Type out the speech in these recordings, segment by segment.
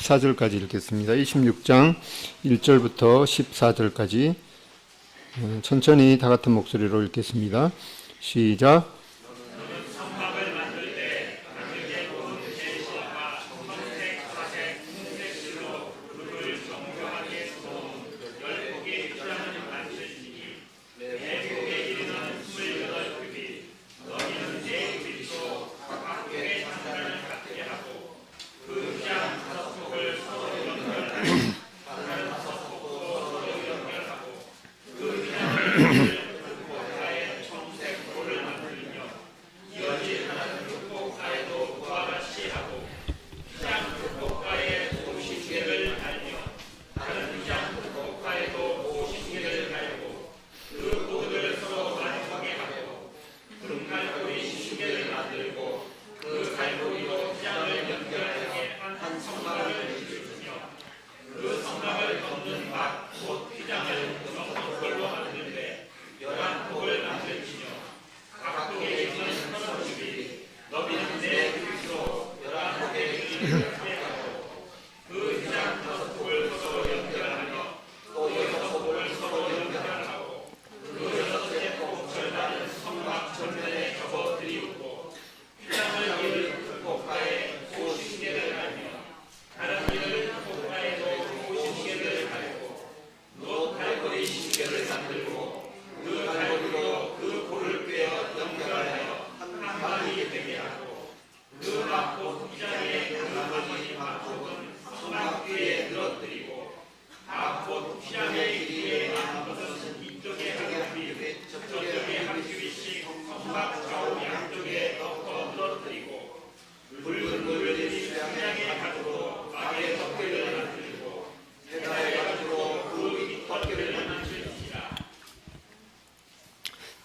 14절까지 읽겠습니다. 26장 1절부터 14절까지 천천히 다 같은 목소리로 읽겠습니다. 시작.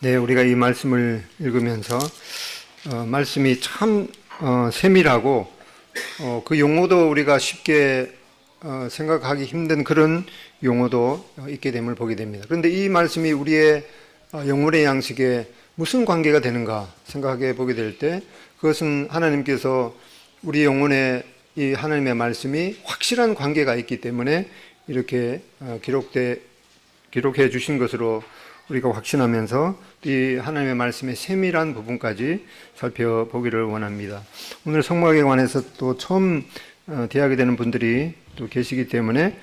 네, 우리가 이 말씀을 읽으면서 말씀이 참 세밀하고 그 용어도 우리가 쉽게 생각하기 힘든 그런 용어도 있게 됨을 보게 됩니다. 그런데 이 말씀이 우리의 영혼의 양식에 무슨 관계가 되는가 생각해 보게 될 때 그것은 하나님께서 우리 영혼에 이 하나님의 말씀이 확실한 관계가 있기 때문에 이렇게 기록해 주신 것으로 우리가 확신하면서 이 하나님의 말씀의 세밀한 부분까지 살펴보기를 원합니다. 오늘 성막에 관해서 또 처음 대하게 되는 분들이 또 계시기 때문에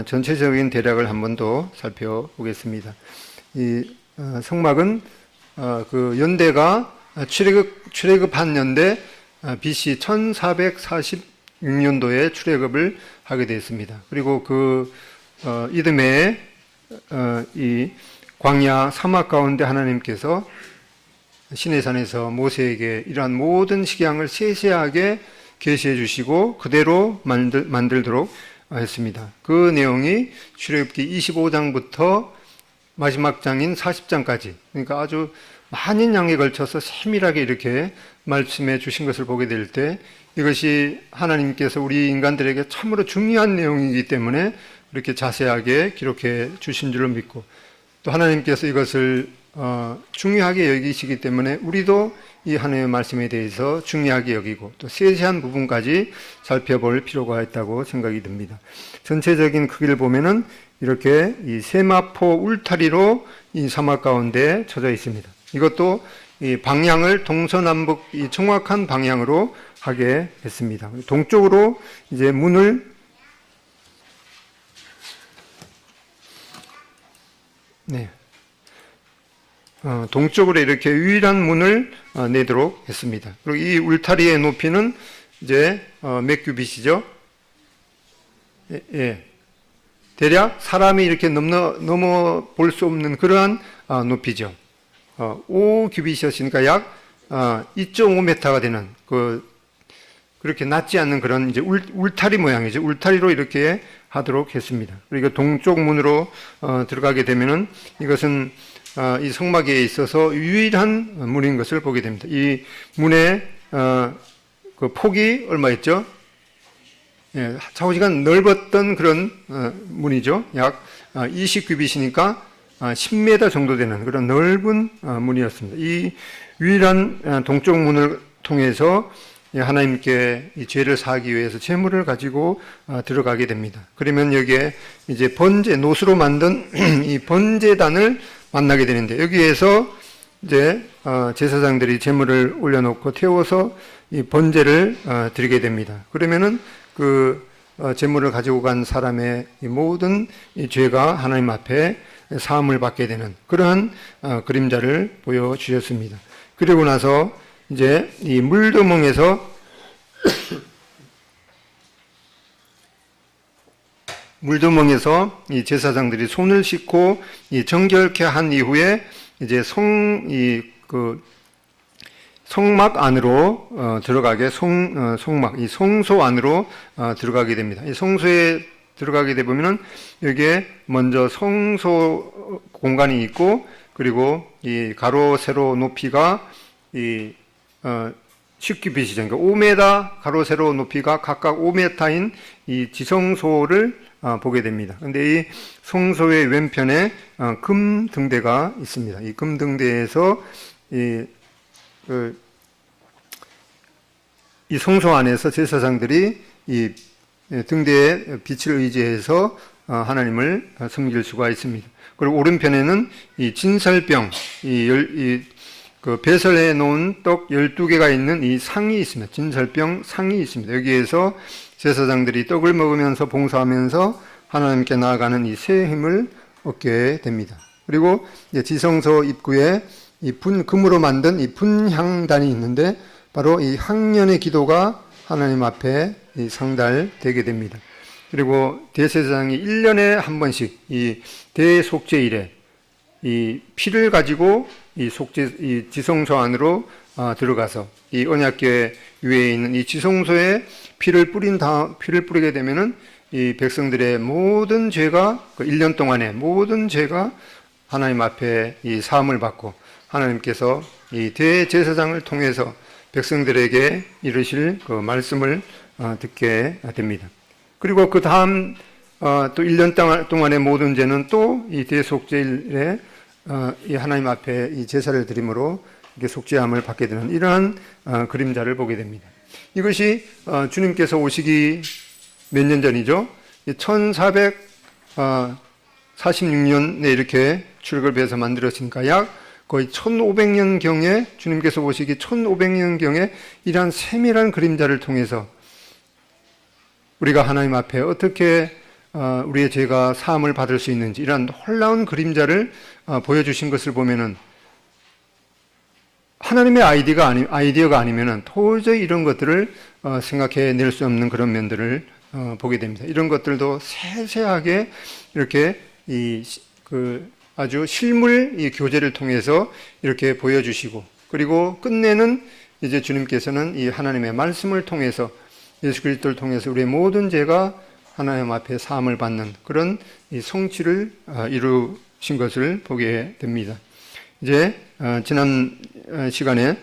전체적인 대략을 한 번 더 살펴보겠습니다. 이 성막은 그 연대가 출애굽한 연대 BC 1446년도에 출애굽을 하게 되었습니다. 그리고 그 이듬해에 이 광야 사막 가운데 하나님께서 시내산에서 모세에게 이러한 모든 식양을 세세하게 계시해 주시고 그대로 만들도록 했습니다. 그 내용이 출애굽기 25장부터 마지막 장인 40장까지, 그러니까 아주 많은 양에 걸쳐서 세밀하게 이렇게 말씀해 주신 것을 보게 될 때 이것이 하나님께서 우리 인간들에게 참으로 중요한 내용이기 때문에 이렇게 자세하게 기록해 주신 줄로 믿고, 또 하나님께서 이것을 중요하게 여기시기 때문에 우리도 이 하나님의 말씀에 대해서 중요하게 여기고 또 세세한 부분까지 살펴볼 필요가 있다고 생각이 듭니다. 전체적인 크기를 보면은 이렇게 이 세마포 울타리로 이 사막 가운데 쳐져 있습니다. 이것도 이 방향을 동서남북 이 정확한 방향으로 하게 했습니다. 동쪽으로 이제 문을 동쪽으로 이렇게 유일한 문을 내도록 했습니다. 그리고 이 울타리의 높이는 이제 몇 규빗이죠? 예. 대략 사람이 이렇게 넘어 볼 수 없는 그러한 높이죠. 5규빗이었으니까 약 2.5m가 되는 그렇게 낮지 않는 그런 이제 울타리 모양이죠. 울타리로 이렇게 하도록 했습니다. 그리고 동쪽 문으로 들어가게 되면은 이것은 이 성막에 있어서 유일한 문인 것을 보게 됩니다. 이 문의 그 폭이 얼마였죠? 예, 좌우지간 넓었던 그런 문이죠. 약 20규빗이니까 10m 정도 되는 그런 넓은 문이었습니다. 이 유일한 동쪽 문을 통해서 하나님께 이 죄를 사하기 위해서 제물을 가지고 들어가게 됩니다. 그러면 여기에 이제 번제, 노수로 만든 이 번제단을 만나게 되는데, 여기에서 이제 제사장들이 제물을 올려놓고 태워서 이 번제를 드리게 됩니다. 그러면은 그 제물을 가지고 간 사람의 이 모든 이 죄가 하나님 앞에 사함을 받게 되는 그러한 그림자를 보여주셨습니다. 그리고 나서 이제 이 물두멍에서 이 제사장들이 손을 씻고 이 정결케 한 이후에 이제 성막 안으로 들어가게 성막 이 성소 안으로 들어가게 됩니다. 이 성소에 들어가게 되면은 여기에 먼저 성소 공간이 있고, 그리고 이 가로 세로 높이가 이 10규빗이죠. 그러니까 5m 가로 세로 높이가 각각 5m인 이 지성소를 보게 됩니다. 그런데 이 성소의 왼편에 금 등대가 있습니다. 이 금 등대에서 이 성소 안에서 제사장들이 이 등대의 빛을 의지해서 하나님을 섬길 수가 있습니다. 그리고 오른편에는 이 진설병, 그 배설해 놓은 떡 12개가 있는 이 상이 있습니다. 진설병 상이 있습니다. 여기에서 제사장들이 떡을 먹으면서 봉사하면서 하나님께 나아가는 이 새 힘을 얻게 됩니다. 그리고 이제 지성소 입구에 이 금으로 만든 이 분향단이 있는데, 바로 이 학년의 기도가 하나님 앞에 상달되게 됩니다. 그리고 대제사장이 1년에 한 번씩 이 대속죄일에 이 피를 가지고 이 지성소 안으로 들어가서 이 언약궤 위에 있는 이 지성소에 피를 뿌리게 되면은 이 백성들의 모든 죄가 그 1년 동안의 모든 죄가 하나님 앞에 이 사함을 받고, 하나님께서 이 대제사장을 통해서 백성들에게 이르실 그 말씀을 듣게 됩니다. 그리고 그 다음 또 1년 동안의 모든 죄는 또 이 대속죄일에 이 하나님 앞에 이 제사를 드림으로 이렇게 속죄함을 받게 되는 이러한 그림자를 보게 됩니다. 이것이 주님께서 오시기 몇 년 전이죠? 1446년에 이렇게 출애굽해서 만들어지니까 약 거의 1500년경에, 주님께서 오시기 1500년경에 이러한 세밀한 그림자를 통해서 우리가 하나님 앞에 어떻게 우리의 죄가 사함을 받을 수 있는지, 이러한 놀라운 그림자를 보여주신 것을 보면은 하나님의 아이디어가 아니면은 도저히 이런 것들을 생각해낼 수 없는 그런 면들을 보게 됩니다. 이런 것들도 세세하게 이렇게 아주 실물 이 교제를 통해서 이렇게 보여주시고, 그리고 끝내는 이제 주님께서는 이 하나님의 말씀을 통해서, 예수 그리스도를 통해서 우리의 모든 죄가 하나님 앞에 사함을 받는 그런 이 성취를 이루신 것을 보게 됩니다. 이제 지난 시간에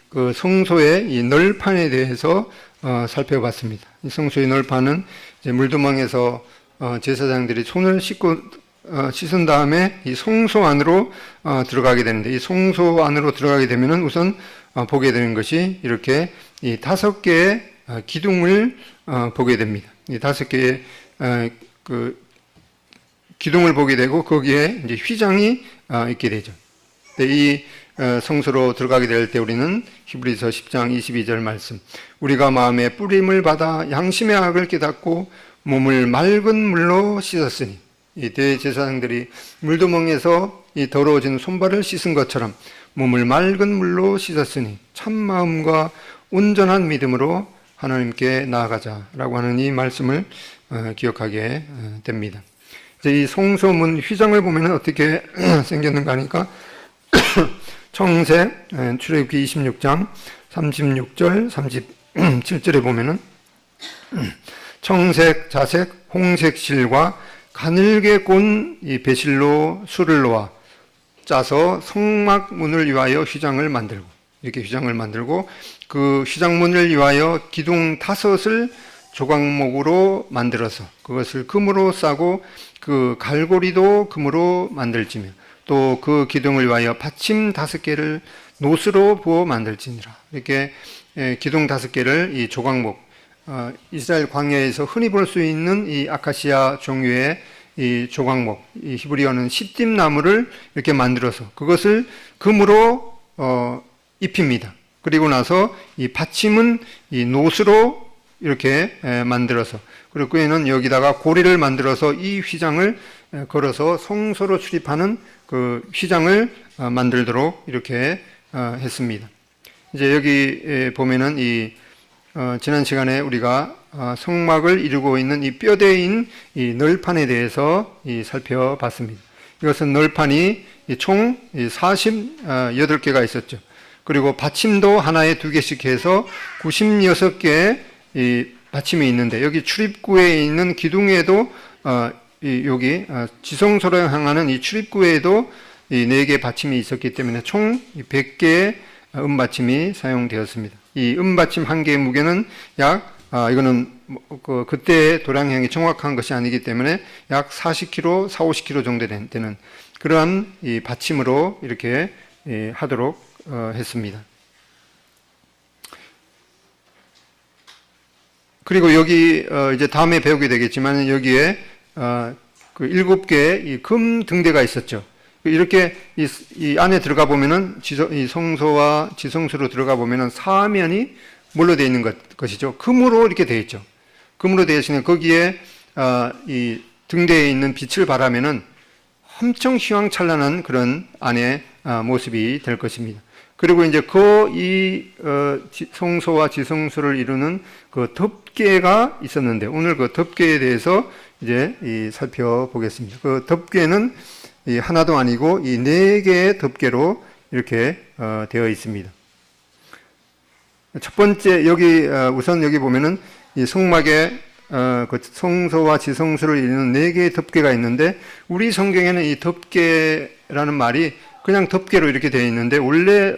그 성소의 이 널판에 대해서 살펴봤습니다. 이 성소의 널판은 이제 물두멍에서 제사장들이 손을 씻은 다음에 이 성소 안으로 들어가게 되는데, 이 성소 안으로 들어가게 되면은 우선 보게 되는 것이 이렇게 이 5개의 기둥을 보게 됩니다. 이 5개의 그 기둥을 보게 되고, 거기에 이제 휘장이 있게 되죠. 이 성소로 들어가게 될 때 우리는 히브리서 10장 22절 말씀, 우리가 마음에 뿌림을 받아 양심의 악을 깨닫고 몸을 맑은 물로 씻었으니, 이 대제사장들이 물두멍에서 이 더러워진 손발을 씻은 것처럼 몸을 맑은 물로 씻었으니 참 마음과 온전한 믿음으로 하나님께 나아가자라고 하는 이 말씀을 기억하게 됩니다. 이제 이 성소문 휘장을 보면 어떻게 생겼는가 하니까 청색, 출애굽기 26장 36절 37절에 보면은 청색, 자색, 홍색 실과 가늘게 꼰 이 배실로 술을 놓아 짜서 성막문을 위하여 휘장을 만들고, 이렇게 휘장을 만들고, 그 휘장문을 위하여 기둥 5을 조각목으로 만들어서 그것을 금으로 싸고 그 갈고리도 금으로 만들지며 또 그 기둥을 위하여 받침 5개를 노스로 부어 만들지니라. 이렇게 기둥 5개를 이 조각목, 이스라엘 광야에서 흔히 볼 수 있는 이 아카시아 종류의 이 조각목, 이 히브리어는 시띠나무를 이렇게 만들어서 그것을 금으로 입힙니다. 그리고 나서 이 받침은 이 노스로 이렇게 만들어서, 그리고 그에는 여기다가 고리를 만들어서 이 휘장을 걸어서 성소로 출입하는 그 휘장을 만들도록 이렇게 했습니다. 이제 여기 보면은 지난 시간에 우리가 성막을 이루고 있는 이 뼈대인 이 널판에 대해서 살펴봤습니다. 이것은 널판이 총 48개가 있었죠. 그리고 받침도 하나에 2개씩 해서 96개의 이 받침이 있는데, 여기 출입구에 있는 기둥에도 여기 지성소로 향하는 이 출입구에도 이 4개 받침이 있었기 때문에 총 100개의 은받침이 사용되었습니다. 이 은받침 한 개의 무게는 이거는 그때 도량형이 정확한 것이 아니기 때문에 약 40kg, 50kg 정도 되는 그러한 이 받침으로 이렇게 하도록 했습니다. 그리고 여기 이제 다음에 배우게 되겠지만 여기에 그 7개의 이 금 등대가 있었죠. 이렇게 이 안에 들어가 보면은 이 성소와 지성소로 들어가 보면은 사면이 뭘로 되어 있는 것이죠? 금으로 이렇게 되어 있죠. 금으로 되어 있으면 거기에 이 등대에 있는 빛을 바라면은 엄청 휘황찬란한 그런 안의 모습이 될 것입니다. 그리고 이제 성소와 지성소를 이루는 그 덮개가 있었는데, 오늘 그 덮개에 대해서 이제 살펴보겠습니다. 그 덮개는 하나도 아니고 이 4개의 덮개로 이렇게 되어 있습니다. 첫 번째, 우선 여기 보면은 이 성막에 그 성소와 지성소를 이루는 4개의 덮개가 있는데, 우리 성경에는 이 덮개라는 말이 그냥 덮개로 이렇게 되어 있는데, 원래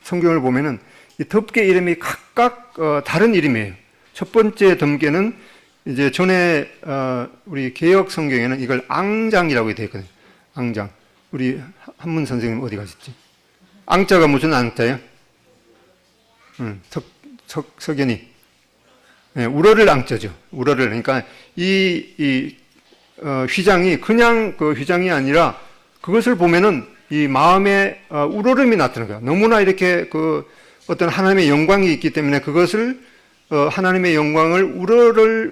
성경을 보면은 이 덮개 이름이 각각 다른 이름이에요. 첫 번째 덮개는 이제 전에 우리 개역 성경에는 이걸 앙장이라고 되어 있거든요. 앙장. 우리 한문 선생님 어디 가셨지? 앙자가 무슨 앙자예요? 석연이. 네, 우러를 앙자죠. 우러를. 그러니까 휘장이 그냥 그 휘장이 아니라 그것을 보면은 이 마음에 우러름이 나타나는 거예요. 너무나 이렇게 어떤 하나님의 영광이 있기 때문에 그것을 하나님의 영광을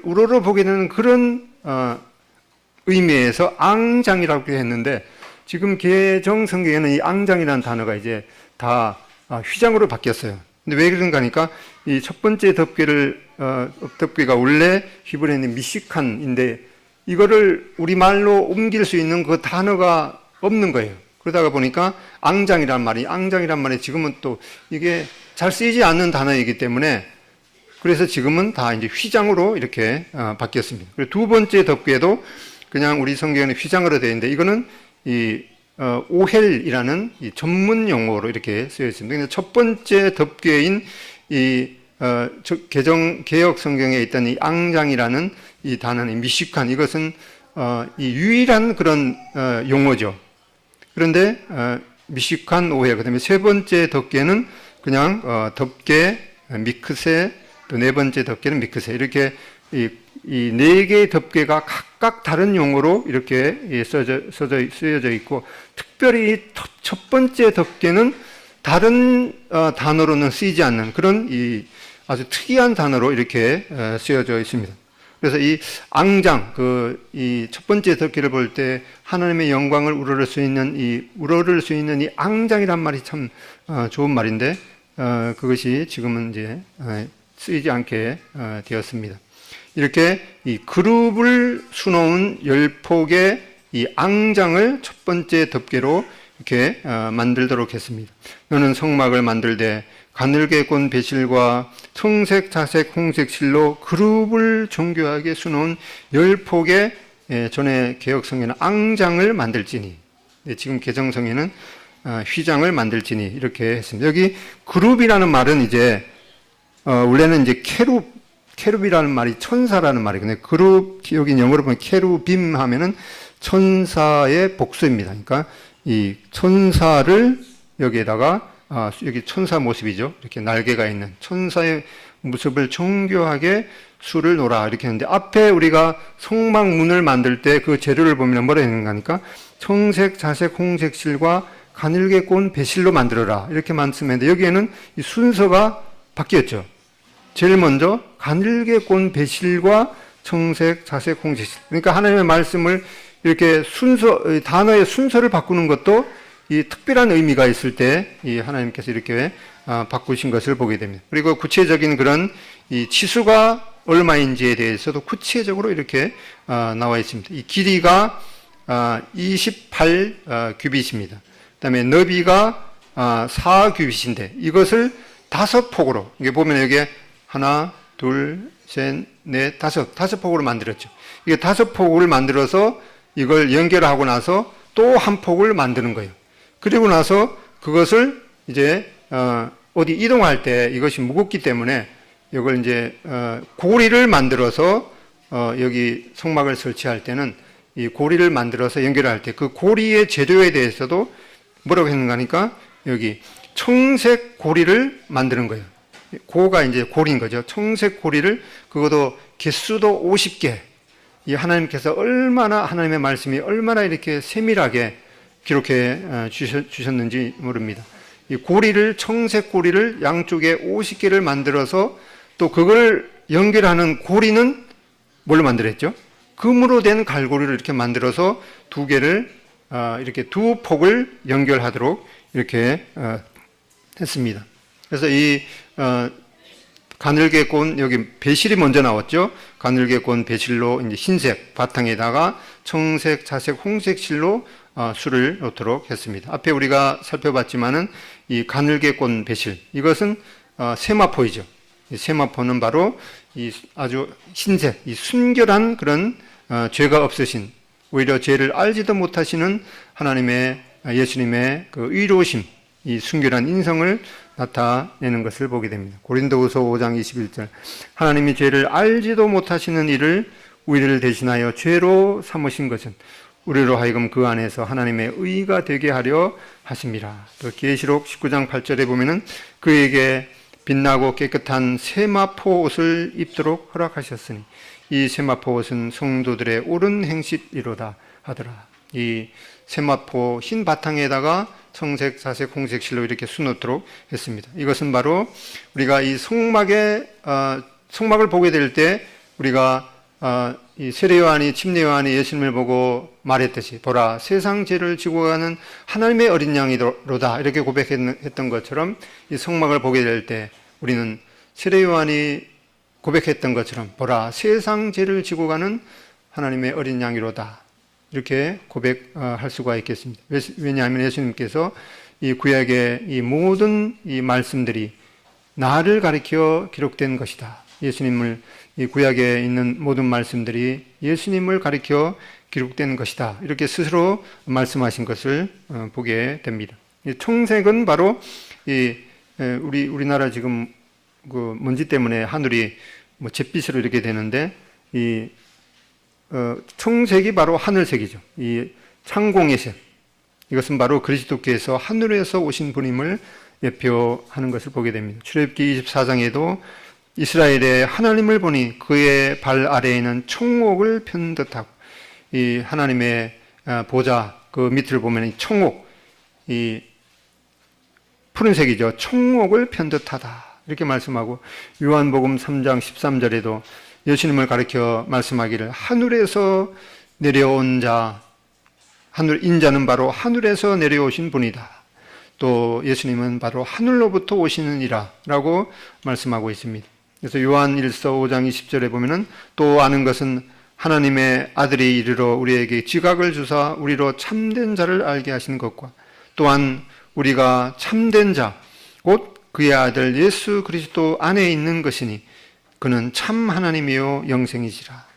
우러러 보게 되는 그런 의미에서 앙장이라고 했는데, 지금 개정 성경에는 이 앙장이라는 단어가 이제 다 휘장으로 바뀌었어요. 근데 왜 그런가 하니까 이 첫 번째 덮개가 원래 히브리어는 미시칸인데 이거를 우리말로 옮길 수 있는 그 단어가 없는 거예요. 그러다가 보니까 앙장이란 말이 지금은 또 이게 잘 쓰이지 않는 단어이기 때문에 그래서 지금은 다 이제 휘장으로 이렇게 바뀌었습니다. 그리고 두 번째 덮개도 그냥 우리 성경에는 휘장으로 되어 있는데, 이거는 오헬이라는 이 전문 용어로 이렇게 쓰여 있습니다. 근데 첫 번째 덮개인 개역 성경에 있던 이 앙장이라는 이 단어는 미시칸, 이것은 이 유일한 그런 용어죠. 그런데 미시칸 오헬, 그다음에 세 번째 덮개는 그냥 덮개 미크세, 또 네 번째 덮개는 미크세, 이렇게 이 4개의 덮개가 각각 다른 용어로 이렇게 쓰여져 있고, 특별히 첫 번째 덮개는 다른 단어로는 쓰이지 않는 그런 아주 특이한 단어로 이렇게 쓰여져 있습니다. 그래서 이 앙장, 이 첫 번째 덮개를 볼 때 하나님의 영광을 우러를 수 있는 이 앙장이란 말이 참 좋은 말인데, 그것이 지금은 이제 쓰이지 않게 되었습니다. 이렇게 이 그룹을 수놓은 10폭의 이 앙장을 첫 번째 덮개로 이렇게 만들도록 했습니다. 너는 성막을 만들되 가늘게 꼰 배실과 청색, 자색, 홍색 실로 그룹을 정교하게 수놓은 10폭의 전에 개역성에는 앙장을 만들지니, 지금 개정성에는 휘장을 만들지니 이렇게 했습니다. 여기 그룹이라는 말은 이제 원래는 이제 케룹이라는 말이 천사라는 말이거든요. 그룹, 여기 영어로 보면 케루빔 하면은 천사의 복수입니다. 그러니까 이 천사를 여기에다가 여기 천사 모습이죠. 이렇게 날개가 있는 천사의 모습을 정교하게 수를 놓으라 이렇게 했는데, 앞에 우리가 성막문을 만들 때 그 재료를 보면 뭐라 했는가 하니까 청색, 자색, 홍색 실과 가늘게 꼰 배실로 만들어라 이렇게 말씀했는데, 여기에는 이 순서가 바뀌었죠. 제일 먼저 가늘게 꼰 배실과 청색, 자색, 홍색 실. 그러니까 하나님의 말씀을 이렇게 단어의 순서를 바꾸는 것도 이 특별한 의미가 있을 때 이 하나님께서 이렇게 바꾸신 것을 보게 됩니다. 그리고 구체적인 그런 이 치수가 얼마인지에 대해서도 구체적으로 이렇게 나와 있습니다. 이 길이가 28 규빗입니다. 그다음에 너비가 4 규빗인데 이것을 5폭으로, 이게 보면 여기에 하나, 둘, 셋, 넷, 다섯 폭으로 만들었죠. 이게 5폭을 만들어서 이걸 연결하고 나서 또 한 폭을 만드는 거예요. 그리고 나서 그것을 이제 어디 이동할 때 이것이 무겁기 때문에 이걸 이제 고리를 만들어서 여기 성막을 설치할 때는 이 고리를 만들어서 연결할 때 그 고리의 재료에 대해서도 뭐라고 했는가 하니까 여기 청색 고리를 만드는 거예요. 고가 이제 고리인 거죠. 청색 고리를, 그것도 개수도 50개. 이 하나님께서 얼마나, 하나님의 말씀이 얼마나 이렇게 세밀하게 기록해 주셨는지 모릅니다. 이 고리를, 청색 고리를 양쪽에 50개를 만들어서 또 그걸 연결하는 고리는 뭘로 만들었죠? 금으로 된 갈고리를 이렇게 만들어서 2개를 이렇게 2폭을 연결하도록 이렇게 했습니다. 그래서 이 가늘게 꼰, 여기 배실이 먼저 나왔죠. 가늘게 꼰 배실로 이제 흰색 바탕에다가 청색, 자색, 홍색 실로 수를 놓도록 했습니다. 앞에 우리가 살펴봤지만은 이 가늘게 꼰 배실, 이것은 세마포이죠. 이 세마포는 바로 이 아주 흰색, 이 순결한 그런 죄가 없으신, 오히려 죄를 알지도 못하시는 하나님의, 예수님의 그 의로우심, 이 순결한 인성을 나타내는 것을 보게 됩니다. 고린도후서 5장 21절, 하나님이 죄를 알지도 못하시는 이를 우리를 대신하여 죄로 삼으신 것은 우리로 하여금 그 안에서 하나님의 의가 되게 하려 하심이라. 또 계시록 19장 8절에 보면은 그에게 빛나고 깨끗한 세마포 옷을 입도록 허락하셨으니 이 세마포 옷은 성도들의 옳은 행실이로다 하더라. 이 세마포 흰 바탕에다가 청색, 자색, 홍색 실로 이렇게 수놓도록 했습니다. 이것은 바로 우리가 이 성막을 보게 될 때 우리가 이 세례 요한이, 침례 요한이 예수님을 보고 말했듯이, 보라 세상 죄를 지고 가는 하나님의 어린 양이로다 이렇게 고백했던 것처럼, 이 성막을 보게 될 때 우리는 세례 요한이 고백했던 것처럼 보라 세상 죄를 지고 가는 하나님의 어린 양이로다 이렇게 고백할 수가 있겠습니다. 왜냐하면 예수님께서 이 구약의 이 모든 이 말씀들이 나를 가리켜 기록된 것이다. 예수님을, 이 구약에 있는 모든 말씀들이 예수님을 가리켜 기록된 것이다. 이렇게 스스로 말씀하신 것을 보게 됩니다. 이 청색은 바로 우리나라 지금 그 먼지 때문에 하늘이 뭐 잿빛으로 이렇게 되는데, 이 청색이 바로 하늘색이죠. 이 창공의 색. 이것은 바로 그리스도께서 하늘에서 오신 분임을 예표하는 것을 보게 됩니다. 출애굽기 24장에도 이스라엘의 하나님을 보니 그의 발 아래에는 청옥을 편 듯하고, 이 하나님의 보좌 그 밑을 보면 이 청옥, 이 푸른색이죠. 청옥을 편 듯하다 이렇게 말씀하고, 요한복음 3장 13절에도 예수님을 가리켜 말씀하기를 하늘에서 내려온 자, 인자는 바로 하늘에서 내려오신 분이다. 또 예수님은 바로 하늘로부터 오시는 이라 라고 말씀하고 있습니다. 그래서 요한 1서 5장 20절에 보면은 또 아는 것은 하나님의 아들이 이르러 우리에게 지각을 주사 우리로 참된 자를 알게 하시는 것과, 또한 우리가 참된 자, 곧 그의 아들 예수 그리스도 안에 있는 것이니 그는 참 하나님이요 영생이시라.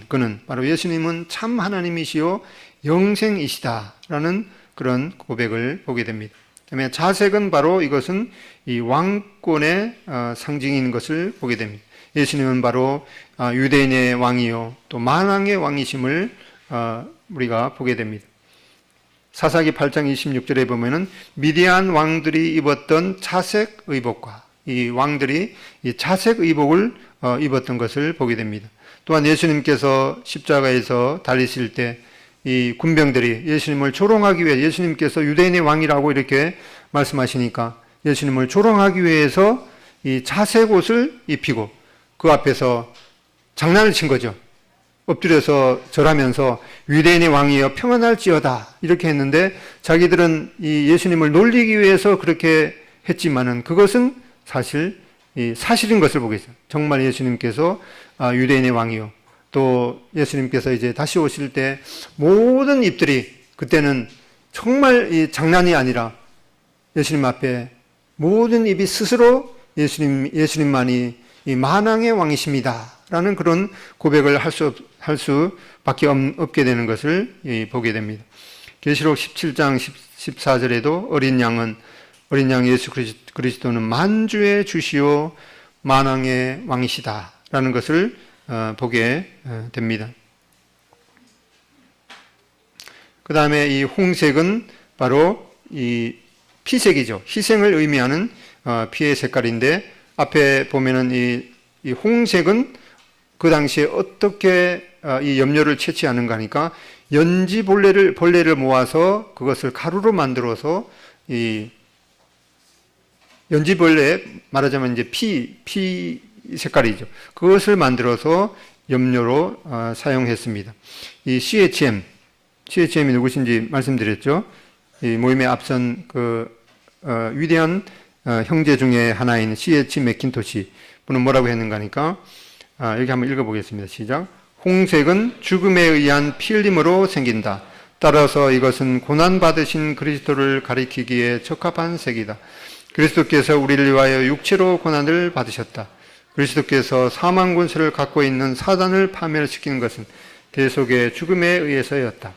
그는 바로 예수님은 참 하나님이시요 영생이시다라는 그런 고백을 보게 됩니다. 그다음에 자색은 바로 이것은 이 왕권의 상징인 것을 보게 됩니다. 예수님은 바로 유대인의 왕이요 또 만왕의 왕이심을 우리가 보게 됩니다. 사사기 8장 26절에 보면은 미디안 왕들이 입었던 자색 의복과 이 왕들이 이 자색 의복을 입었던 것을 보게 됩니다. 또한 예수님께서 십자가에서 달리실 때 이 군병들이 예수님을 조롱하기 위해 예수님께서 유대인의 왕이라고 이렇게 말씀하시니까 예수님을 조롱하기 위해서 이 자색 옷을 입히고 그 앞에서 장난을 친 거죠. 엎드려서 절하면서 유대인의 왕이여 평안할지어다 이렇게 했는데 자기들은 이 예수님을 놀리기 위해서 그렇게 했지만은 그것은 사실인 것을 보겠어요. 정말 예수님께서 유대인의 왕이요. 또 예수님께서 이제 다시 오실 때 모든 입들이 그때는 정말 이 장난이 아니라 예수님 앞에 모든 입이 스스로 예수님만이 이 만왕의 왕이십니다. 라는 그런 고백을 할 수밖에 없게 되는 것을 보게 됩니다. 계시록 17장 14절에도 어린 양 예수 그리스도는 만주의 주시오 만왕의 왕이시다. 라는 것을 보게 됩니다. 그 다음에 이 홍색은 바로 이 피색이죠. 희생을 의미하는 피의 색깔인데 앞에 보면은 이 홍색은 그 당시에 어떻게 이 염료를 채취하는가 하니까 벌레를 모아서 그것을 가루로 만들어서 이 연지벌레 말하자면 이제 피 색깔이죠. 그것을 만들어서 염료로 사용했습니다. 이 CHM이 누구신지 말씀드렸죠. 이 모임에 앞선 위대한 형제 중에 하나인 C.H. 맥킨토시 분은 뭐라고 했는가 하니까 여기 한번 읽어보겠습니다. 시작. 홍색은 죽음에 의한 피 흘림으로 생긴다. 따라서 이것은 고난받으신 그리스도를 가리키기에 적합한 색이다. 그리스도께서 우리를 위하여 육체로 고난을 받으셨다. 그리스도께서 사망 권세를 갖고 있는 사단을 파멸시키는 것은 대속의 죽음에 의해서였다.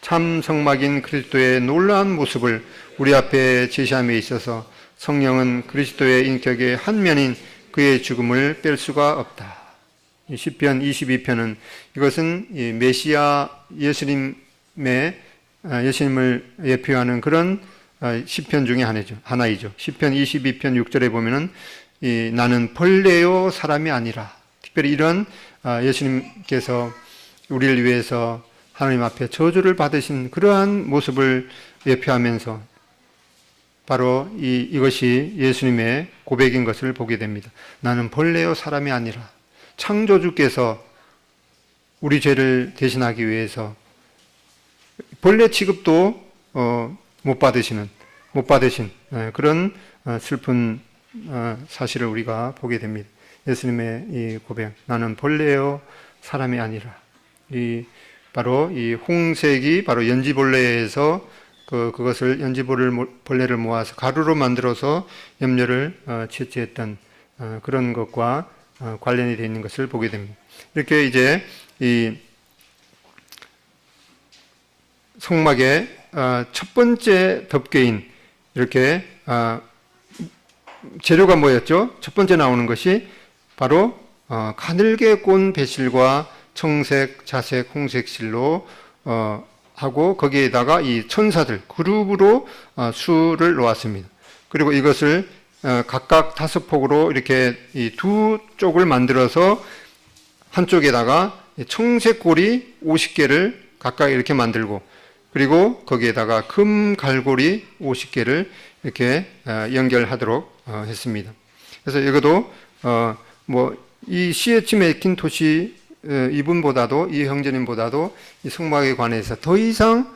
참 성막인 그리스도의 놀라운 모습을 우리 앞에 제시함에 있어서 성령은 그리스도의 인격의 한 면인 그의 죽음을 뺄 수가 없다. 시편 22편은 이것은 메시아 예수님을 예표하는 그런 시편 중에 하나이죠. 시편 22편 6절에 보면은 나는 벌레요 사람이 아니라 특별히 이런 예수님께서 우리를 위해서 하나님 앞에 저주를 받으신 그러한 모습을 예표하면서 바로 이것이 예수님의 고백인 것을 보게 됩니다. 나는 벌레요 사람이 아니라 창조주께서 우리 죄를 대신하기 위해서 벌레 취급도 못 받으신 그런 슬픈 사실을 우리가 보게 됩니다. 예수님의 이 고백, 나는 벌레요 사람이 아니라 바로 이 홍색이 바로 연지벌레에서 그것을 연지벌레를 모아서 가루로 만들어서 염료를 채취했던 그런 것과 관련이 되어 있는 것을 보게 됩니다. 이렇게 이제 이 성막의 첫 번째 덮개인 이렇게 재료가 뭐였죠? 첫 번째 나오는 것이 바로 가늘게 꼰 배실과 청색, 자색, 홍색 실로 하고 거기에다가 이 천사들 그룹으로 수를 놓았습니다. 그리고 이것을 각각 5폭으로 이렇게 이 두 쪽을 만들어서 한쪽에다가 청색 고리 50개를 각각 이렇게 만들고 그리고 거기에다가 금 갈고리 50개를 이렇게 연결하도록 했습니다. 그래서 이것도 이 C.H. 맥킨토시 이분보다도 이 형제님보다도 이 성막에 관해서 더 이상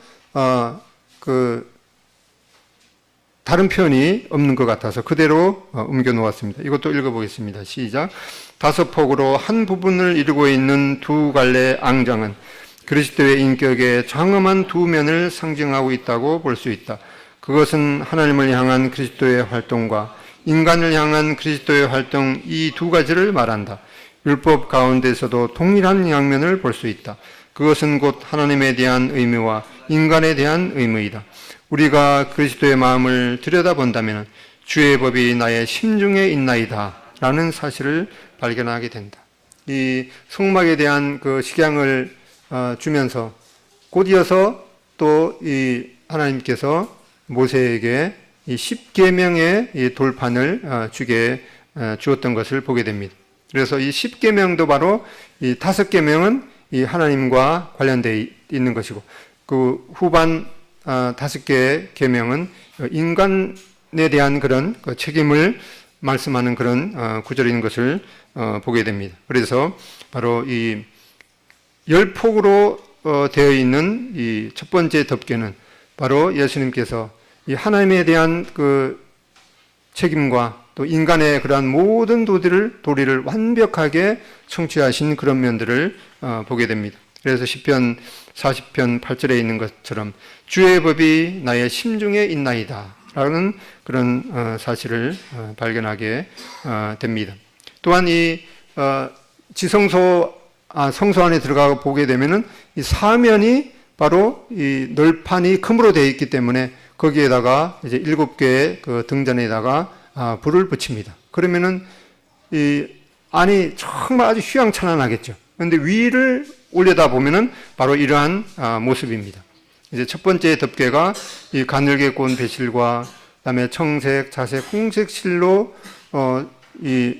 다른 표현이 없는 것 같아서 그대로 옮겨 놓았습니다. 이것도 읽어보겠습니다. 시작. 5폭으로 한 부분을 이루고 있는 두 갈래 앙장은 그리스도의 인격의 장엄한 두 면을 상징하고 있다고 볼 수 있다. 그것은 하나님을 향한 그리스도의 활동과 인간을 향한 그리스도의 활동 이 두 가지를 말한다. 율법 가운데서도 동일한 양면을 볼 수 있다. 그것은 곧 하나님에 대한 의무와 인간에 대한 의무이다. 우리가 그리스도의 마음을 들여다본다면 주의 법이 나의 심중에 있나이다 라는 사실을 발견하게 된다. 이 성막에 대한 그 식양을 주면서 곧이어서 또 이 하나님께서 모세에게 이 10계명의 이 돌판을 주었던 것을 보게 됩니다. 그래서 이 10계명도 바로 이 5계명은 이 하나님과 관련되어 있는 것이고, 그 후반 5개의 계명은 인간에 대한 그런 책임을 말씀하는 그런 구절인 것을 보게 됩니다. 그래서 바로 이 10폭으로 되어 있는 이 첫 번째 덮개는 바로 예수님께서 이 하나님에 대한 그 책임과 또 인간의 그러한 모든 도리를 완벽하게 성취하신 그런 면들을 보게 됩니다. 그래서 시편 40편 8절에 있는 것처럼 주의 법이 나의 심중에 있나이다 라는 그런 사실을 발견하게 됩니다. 또한 이 성소 안에 들어가 보게 되면은 이 사면이 바로 이 널판이 금으로 되어 있기 때문에 거기에다가 이제 7개의 그 등잔에다가 불을 붙입니다. 그러면은 이 안이 정말 아주 휘황찬란하겠죠. 그런데 위를 올려다 보면은 바로 이러한 모습입니다. 이제 첫 번째 덮개가 이 가늘게 꼬은 배실과 그다음에 청색, 자색, 홍색 실로 이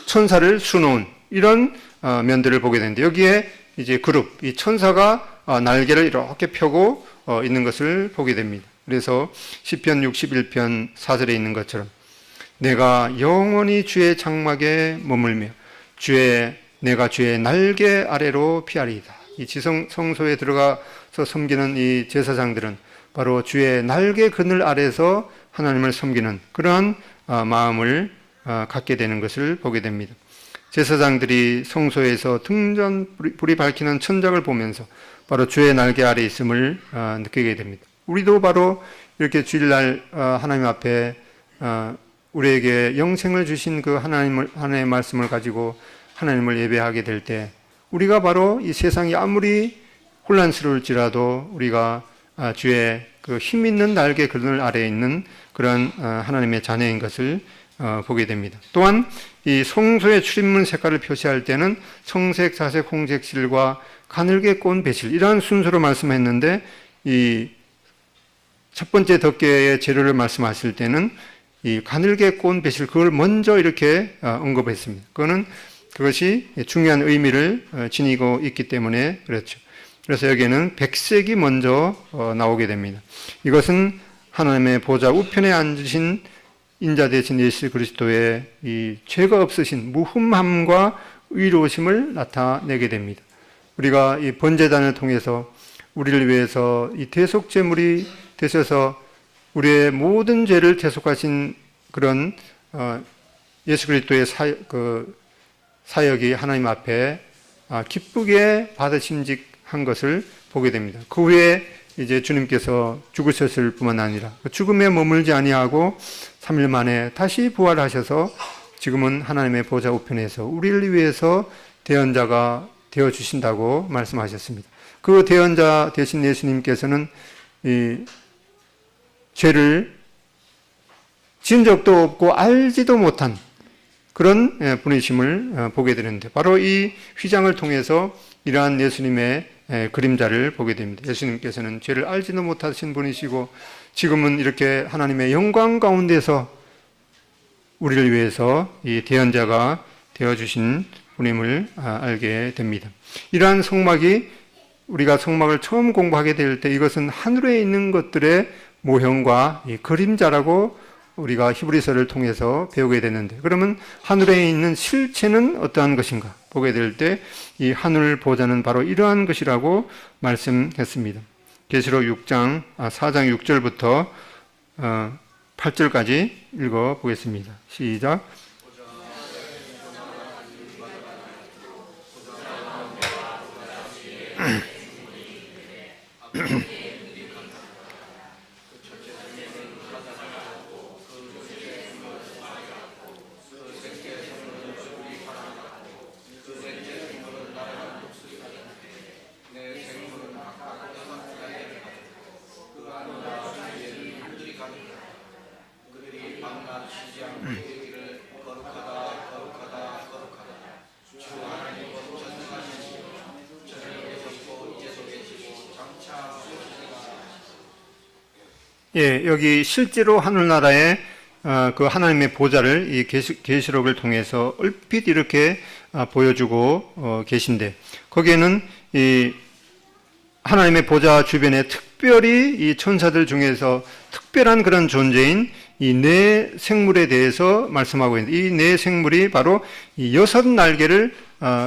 천사를 수놓은 이런 면들을 보게 되는데, 여기에 이제 그룹, 이 천사가 날개를 이렇게 펴고 있는 것을 보게 됩니다. 그래서 시편 61편 4절에 있는 것처럼 내가 영원히 주의 장막에 머물며 내가 주의 날개 아래로 피하리이다. 이 성소에 들어가서 섬기는 이 제사장들은 바로 주의 날개 그늘 아래서 하나님을 섬기는 그러한 마음을 갖게 되는 것을 보게 됩니다. 제사장들이 성소에서 등잔 불이 밝히는 천장을 보면서 바로 주의 날개 아래 있음을 느끼게 됩니다. 우리도 바로 이렇게 주일날 하나님 앞에 우리에게 영생을 주신 그 하나님의 말씀을 가지고 하나님을 예배하게 될 때, 우리가 바로 이 세상이 아무리 혼란스러울지라도 우리가 주의 그 힘 있는 날개 그늘 아래에 있는 그런 하나님의 자녀인 것을 보게 됩니다. 또한 이 성소의 출입문 색깔을 표시할 때는 청색, 자색, 홍색 실과 가늘게 꼬은 배실, 이러한 순서로 말씀했는데 이 첫 번째 덮개의 재료를 말씀하실 때는 이 가늘게 꼬은 배실, 그걸 먼저 이렇게 언급했습니다. 그것이 중요한 의미를 지니고 있기 때문에 그렇죠. 그래서 여기에는 백색이 먼저 나오게 됩니다. 이것은 하나님의 보좌 우편에 앉으신 인자 되신 예수 그리스도의 이 죄가 없으신 무흠함과 의로우심을 나타내게 됩니다. 우리가 이 번제단을 통해서 우리를 위해서 이 대속제물이 되셔서 우리의 모든 죄를 대속하신 그런 예수 그리스도의 사역이 하나님 앞에 기쁘게 받으심직한 것을 보게 됩니다. 그 후에 이제 주님께서 죽으셨을 뿐만 아니라 죽음에 머물지 아니하고 3일 만에 다시 부활하셔서 지금은 하나님의 보좌 우편에서 우리를 위해서 대언자가 되어 주신다고 말씀하셨습니다. 그 대언자 되신 예수님께서는 이 죄를 지은 적도 없고 알지도 못한 그런 분이심을 보게 되는데, 바로 이 휘장을 통해서 이러한 예수님의 그림자를 보게 됩니다. 예수님께서는 죄를 알지도 못하신 분이시고 지금은 이렇게 하나님의 영광 가운데서 우리를 위해서 이 대언자가 되어주신 분임을 알게 됩니다. 이러한 성막이, 우리가 성막을 처음 공부하게 될 때 이것은 하늘에 있는 것들의 모형과 이 그림자라고 우리가 히브리서를 통해서 배우게 되는데, 그러면 하늘에 있는 실체는 어떠한 것인가 보게 될 때 이 하늘 보좌는 바로 이러한 것이라고 말씀했습니다. 계시록 4장 6절부터 8절까지 읽어보겠습니다. 시작. 예, 여기 실제로 하늘나라에 그 하나님의 보좌를 이 계시록을 통해서 얼핏 이렇게 보여주고 계신데, 거기에는 이 하나님의 보좌 주변에 특별히 이 천사들 중에서 특별한 그런 존재인 이 네 생물에 대해서 말씀하고 있는데, 이 네 생물이 바로 이 6날개를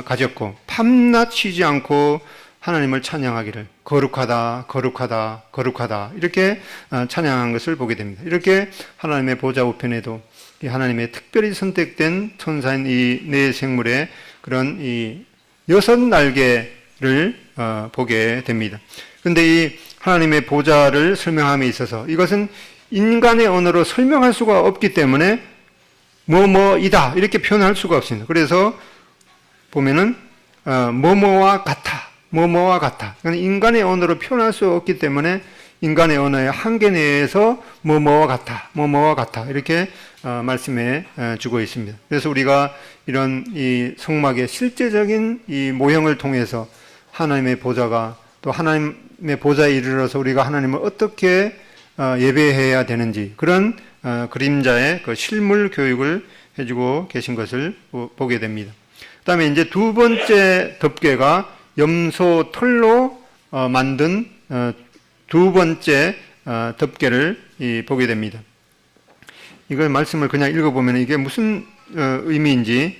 가졌고 밤낮 쉬지 않고 하나님을 찬양하기를 거룩하다, 거룩하다, 거룩하다 이렇게 찬양한 것을 보게 됩니다. 이렇게 하나님의 보좌 우편에도 이 하나님의 특별히 선택된 천사인 이 네 생물의 그런 이 6날개를 보게 됩니다. 그런데 이 하나님의 보좌를 설명함에 있어서 이것은 인간의 언어로 설명할 수가 없기 때문에 뭐뭐이다 이렇게 표현할 수가 없습니다. 그래서 보면은 뭐뭐와 같아, 뭐뭐와 같아. 인간의 언어로 표현할 수 없기 때문에 인간의 언어의 한계 내에서 뭐뭐와 같아, 뭐뭐와 같아 이렇게 말씀해 주고 있습니다. 그래서 우리가 이런 이 성막의 실제적인 이 모형을 통해서 하나님의 보좌가 또 하나님의 보좌에 이르러서 우리가 하나님을 어떻게 예배해야 되는지 그런 그림자의 그 실물 교육을 해주고 계신 것을 보게 됩니다. 그 다음에 이제 두 번째 덮개가 염소 털로 만든 두 번째 덮개를 보게 됩니다. 이걸 말씀을 그냥 읽어보면 이게 무슨 의미인지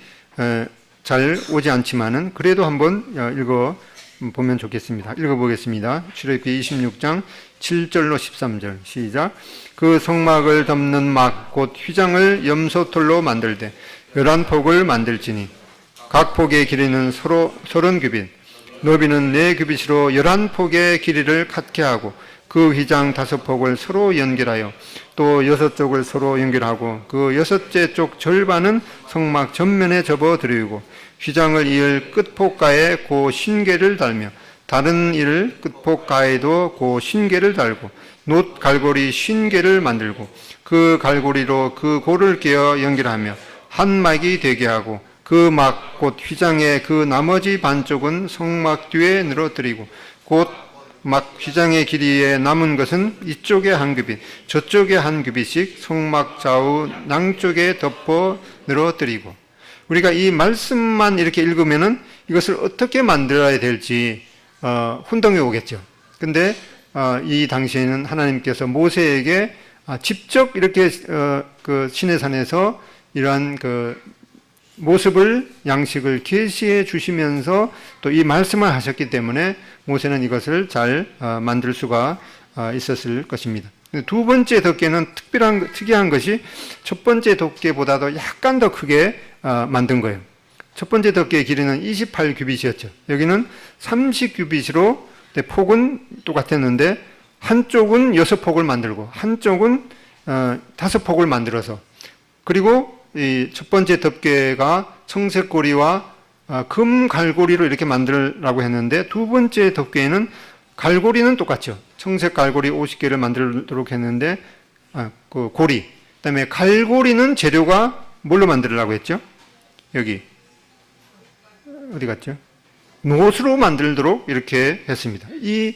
잘 오지 않지만은 그래도 한번 읽어보면 좋겠습니다. 읽어보겠습니다. 출애굽기 26장 7절로 13절 시작. 그 성막을 덮는 막 곧 휘장을 염소털로 만들되 11폭을 만들지니 각 폭의 길이는 30규빗 너비는 4규빗으로 11폭의 길이를 갖게 하고 그 휘장 5폭을 서로 연결하여 또 6쪽을 서로 연결하고 그 6째 쪽 절반은 성막 전면에 접어 드리고 휘장을 이을 끝폭가에 고 신계를 달며 다른 이를 끝폭가에도 고 신계를 달고 놋 갈고리 신계를 만들고 그 갈고리로 그 고를 끼어 연결하며 한 막이 되게 하고 그 막 곧 휘장의 그 나머지 반쪽은 성막 뒤에 늘어뜨리고 곧 막 휘장의 길이에 남은 것은 이쪽에 한 규빗 저쪽에 한 규빗씩 성막 좌우 양쪽에 덮어 늘어뜨리고. 우리가 이 말씀만 이렇게 읽으면은 이것을 어떻게 만들어야 될지 혼동이 오겠죠. 근데 이 당시에는 하나님께서 모세에게 직접 이렇게 그 시내산에서 이러한 그 모습을 양식을 계시해 주시면서 또 이 말씀을 하셨기 때문에 모세는 이것을 잘 만들 수가 있었을 것입니다. 두 번째 덮개는 특이한 것이 첫 번째 덮개보다도 약간 더 크게 만든 거예요. 첫 번째 덮개의 길이는 28규빗이었죠. 여기는 30규빗으로 폭은 똑같았는데 한쪽은 6폭을 만들고 한쪽은 5폭을 만들어서, 그리고 이 첫 번째 덮개가 청색 고리와 금 갈고리로 이렇게 만들라고 했는데 두 번째 덮개에는 갈고리는 똑같죠. 청색 갈고리 50개를 만들도록 했는데 그 고리, 그다음에 갈고리는 재료가 뭘로 만들라고 했죠? 여기 어디 갔죠? 놋으로 만들도록 이렇게 했습니다. 이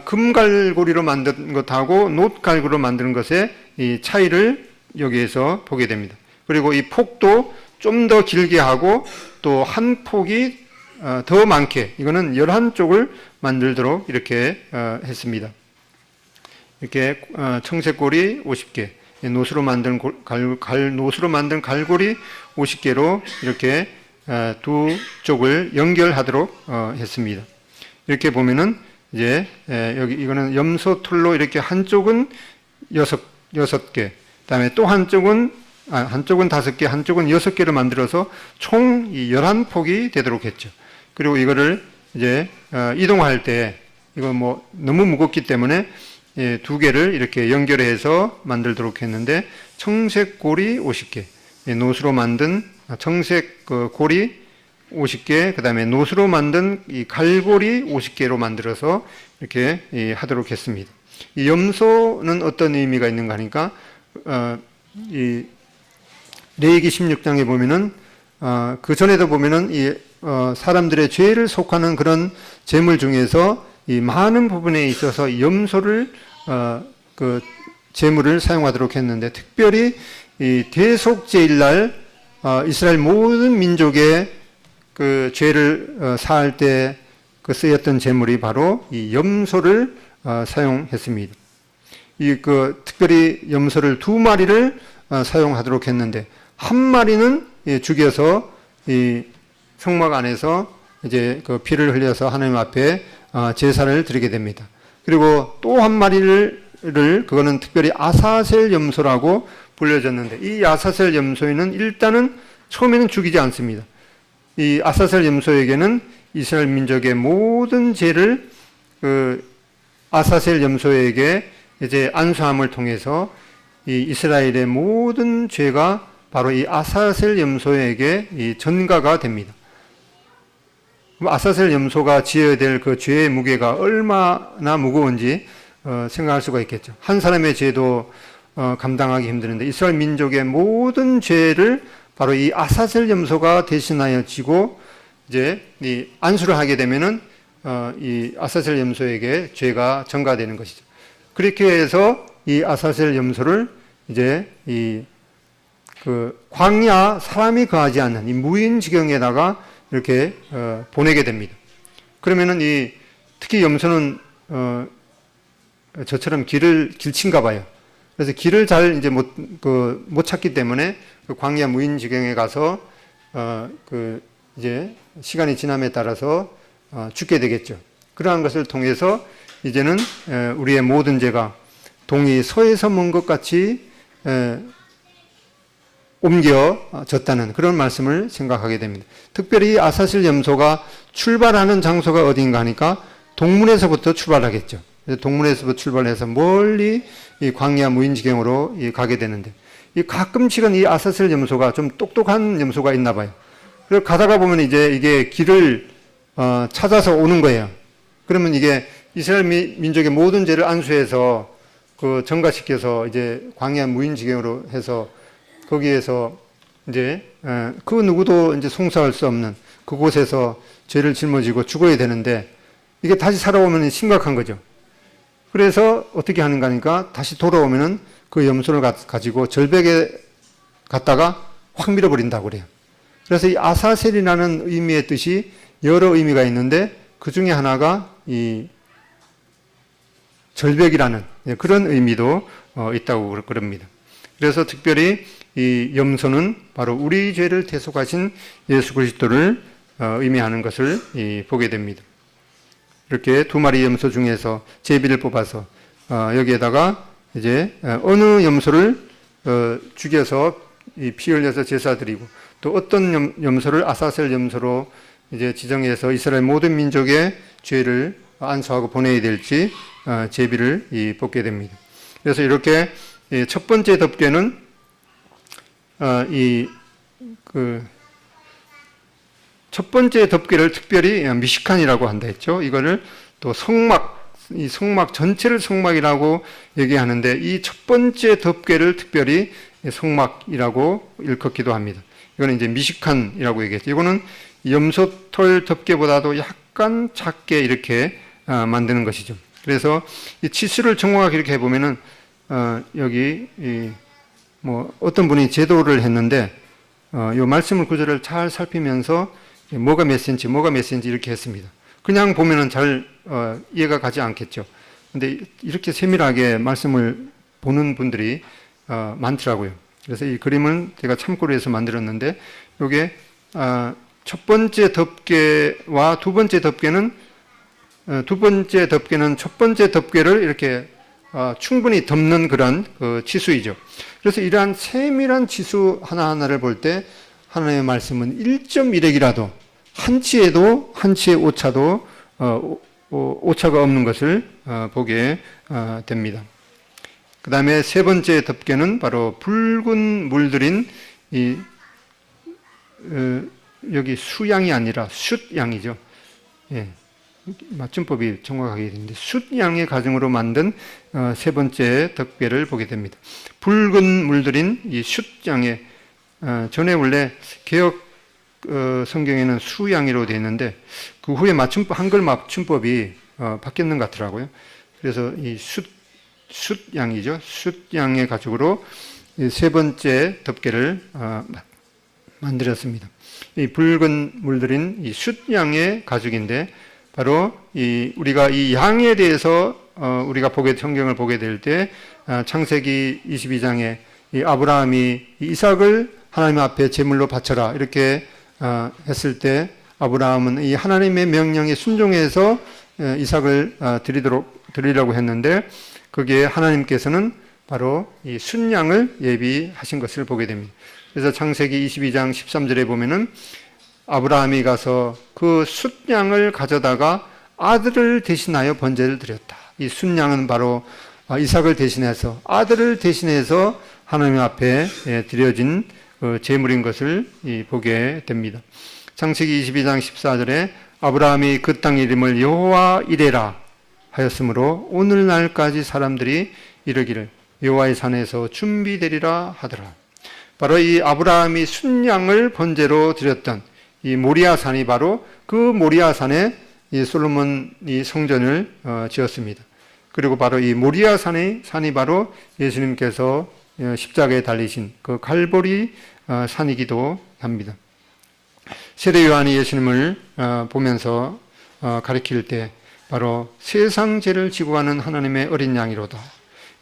금갈고리로 만든 것하고 놋갈고리로 만드는 것의 이 차이를 여기에서 보게 됩니다. 그리고 이 폭도 좀 더 길게 하고 또 한 폭이 더 많게, 이거는 11쪽을 만들도록 이렇게 했습니다. 이렇게 청색고리 50개, 놋으로 만든 놋으로 만든 갈고리 50개로 이렇게 두 쪽을 연결하도록 했습니다. 이렇게 보면은 이제 여기 이거는 염소털로 이렇게 한쪽은 6개, 그다음에 또 한쪽은 5개, 한쪽은 6개를 만들어서 총 11폭이 되도록 했죠. 그리고 이거를 이제 이동할 때 이거 뭐 너무 무겁기 때문에 2개를 이렇게 연결해서 만들도록 했는데 청색 고리 50개, 놋으로 만든 청색 고리 50개, 그 다음에 놋으로 만든 이 갈고리 50개로 만들어서 이렇게 하도록 했습니다. 이 염소는 어떤 의미가 있는가 하니까 이 레위기 16장에 보면은 그 전에도 보면은 이 사람들의 죄를 속하는 그런 제물 중에서 이 많은 부분에 있어서 염소를 그 제물을 사용하도록 했는데 특별히 이 대속제일날 이스라엘 모든 민족의 그 죄를 사할 때 그 쓰였던 제물이 바로 이 염소를 사용했습니다. 특별히 염소를 2마리를 사용하도록 했는데 한 마리는 죽여서 이 성막 안에서 이제 그 피를 흘려서 하나님 앞에 제사를 드리게 됩니다. 그리고 또 한 마리를 그거는 특별히 아사셀 염소라고 불려졌는데 이 아사셀 염소에는 일단은 처음에는 죽이지 않습니다. 이 아사셀 염소에게는 이스라엘 민족의 모든 죄를 그 아사셀 염소에게 이제 안수함을 통해서 이 이스라엘의 모든 죄가 바로 이 아사셀 염소에게 이 전가가 됩니다. 아사셀 염소가 지어야 될 그 죄의 무게가 얼마나 무거운지 생각할 수가 있겠죠. 한 사람의 죄도 감당하기 힘드는데 이스라엘 민족의 모든 죄를 바로 이 아사셀 염소가 대신하여 지고 이제 이 안수를 하게 되면은 이 아사셀 염소에게 죄가 전가되는 것이죠. 그렇게 해서 이 아사셀 염소를 이제 이 그 광야 사람이 거하지 않는 이 무인지경에다가 이렇게 보내게 됩니다. 그러면은 특히 염소는 저처럼 길친가 봐요. 그래서 길을 잘 이제 못 찾기 때문에 그 광야 무인지경에 가서 이제 시간이 지남에 따라서 죽게 되겠죠. 그러한 것을 통해서 이제는 우리의 모든 죄가 동이 서에서 먼 것 같이 옮겨졌다는 그런 말씀을 생각하게 됩니다. 특별히 아사셀 염소가 출발하는 장소가 어딘가 하니까 동문에서부터 출발하겠죠. 동문에서부터 출발해서 멀리 이 광야 무인지경으로 가게 되는데 가끔씩은 이 아사셀 염소가 좀 똑똑한 염소가 있나 봐요. 그래서 가다가 보면 이게 길을 찾아서 오는 거예요. 그러면 이게 이스라엘 민족의 모든 죄를 안수해서 그 전가시켜서 이제 광야 무인지경으로 해서 거기에서 이제 그 누구도 이제 송사할 수 없는 그곳에서 죄를 짊어지고 죽어야 되는데 이게 다시 살아오면 심각한 거죠. 그래서 어떻게 하는가 하니까 다시 돌아오면은 그 염소를 가지고 절벽에 갔다가 확 밀어버린다고 그래요. 그래서 이 아사셀이라는 의미의 뜻이 여러 의미가 있는데 그 중에 하나가 이 절벽이라는 그런 의미도 있다고 그럽니다. 그래서 특별히 이 염소는 바로 우리 죄를 대속하신 예수 그리스도를 의미하는 것을 보게 됩니다. 이렇게 2마리 염소 중에서 제비를 뽑아서 여기에다가 이제 어느 염소를 죽여서 피 흘려서 제사 드리고 또 어떤 염소를 아사셀 염소로 이제 지정해서 이스라엘 모든 민족의 죄를 안수하고 보내야 될지 제비를 뽑게 됩니다. 그래서 이렇게 첫 번째 덮개는 첫 번째 덮개를 특별히 미시칸이라고 한다 했죠. 이거를 또 이 성막 전체를 성막이라고 얘기하는데 이 첫 번째 덮개를 특별히 성막이라고 일컫기도 합니다. 이거는 이제 미시칸이라고 얘기했죠. 이거는 염소털 덮개보다도 약간 작게 이렇게 만드는 것이죠. 그래서 이 치수를 정확하게 이렇게 해보면은 여기 어떤 분이 제도를 했는데 이 말씀을 구절을 잘 살피면서 뭐가 몇 센치 이렇게 했습니다. 그냥 보면은 잘 이해가 가지 않겠죠. 근데 이렇게 세밀하게 말씀을 보는 분들이 많더라고요. 그래서 이 그림은 제가 참고로 해서 만들었는데 이게 첫 번째 덮개와 두 번째 덮개는 첫 번째 덮개를 이렇게 충분히 덮는 그런 치수이죠. 그래서 이러한 세밀한 치수 하나하나를 볼 때 하나님의 말씀은 1.1핵이라도 한 치의 오차도 오차가 없는 것을 보게 됩니다. 그 다음에 세 번째 덮개는 바로 붉은 물들인 여기 수양이 아니라 숫양이죠. 예. 맞춤법이 정확하게 되는데 숫양의 가정으로 만든 세 번째 덮개를 보게 됩니다. 붉은 물들인 이 숫양의 전에 원래 개역 성경에는 수양이로 되어 있는데 그 후에 한글 맞춤법이 바뀌었는 것 같더라고요. 그래서 이 숫양이죠. 숫양의 가죽으로 세 번째 덮개를 만들었습니다. 이 붉은 물들인 이 숫양의 가죽인데 바로 우리가 이 양에 대해서 우리가 성경을 보게 될 때 창세기 22장에 이 아브라함이 이삭을 하나님 앞에 제물로 바쳐라 이렇게 했을 때 아브라함은 이 하나님의 명령에 순종해서 이삭을 드리려고 했는데 거기에 하나님께서는 바로 이 순양을 예비하신 것을 보게 됩니다. 그래서 창세기 22장 13절에 보면은 아브라함이 가서 그 숫양을 가져다가 아들을 대신하여 번제를 드렸다. 이 숫양은 바로 이삭을 대신해서 아들을 대신해서 하나님 앞에 드려진 제물인 것을 보게 됩니다. 창세기 22장 14절에 아브라함이 그 땅 이름을 여호와 이레라 하였으므로 오늘날까지 사람들이 이르기를 여호와의 산에서 준비되리라 하더라. 바로 이 아브라함이 순양을 번제로 드렸던 이 모리아 산이 바로 그 모리아 산에 이 솔로몬이 성전을 지었습니다. 그리고 바로 이 모리아 산이 바로 예수님께서 십자가에 달리신 그 갈보리 산이기도 합니다. 세례 요한이 예수님을 보면서 가리킬 때 바로 세상 죄를 지고 가는 하나님의 어린 양이로다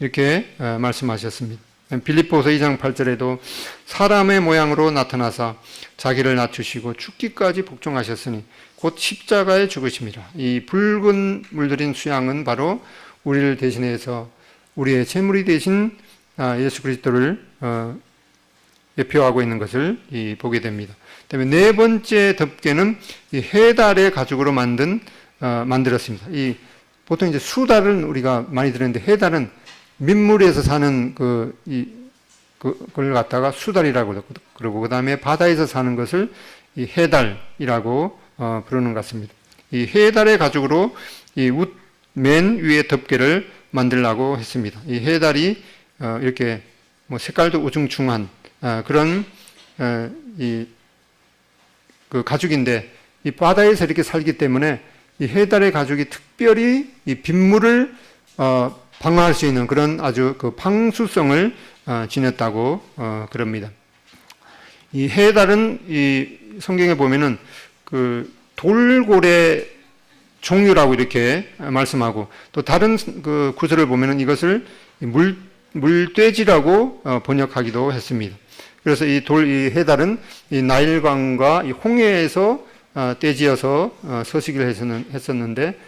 이렇게 말씀하셨습니다. 빌립보서 2장 8절에도 사람의 모양으로 나타나사 자기를 낮추시고 죽기까지 복종하셨으니 곧 십자가에 죽으심이라. 이 붉은 물들인 수양은 바로 우리를 대신해서 우리의 제물이 되신 예수 그리스도를 대표하고 있는 것을 보게 됩니다. 그다음에 네 번째 덮개는 이 해달의 가죽으로 만들었습니다. 보통 이제 수달은 우리가 많이 들었는데 해달은 민물에서 사는 그걸 갖다가 수달이라고 그러고 그다음에 바다에서 사는 것을 이 해달이라고 부르는 것 같습니다. 이 해달의 가죽으로 맨 위에 덮개를 만들려고 했습니다. 이 해달이 이렇게 뭐 색깔도 우중충한 그런 그 가죽인데 이 바다에서 이렇게 살기 때문에 이 해달의 가죽이 특별히 이 빗물을 방어할 수 있는 그런 아주 그 방수성을 지녔다고 그럽니다. 이 해달은 이 성경에 보면은 그 돌고래 종류라고 이렇게 말씀하고 또 다른 그 구절을 보면은 이것을 물돼지라고 번역하기도 했습니다. 그래서 이 해달은 이 나일강과 이 홍해에서 떼지어서 서식을 했었는데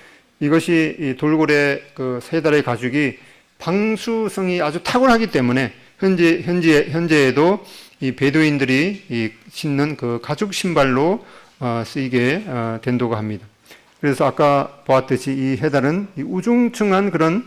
이것이 이 돌고래 그 해달의 가죽이 방수성이 아주 탁월하기 때문에 현재에도 이 베두인들이 신는 그 가죽 신발로 쓰이게 된다고 합니다. 그래서 아까 보았듯이 이 해달은 이 우중충한 그런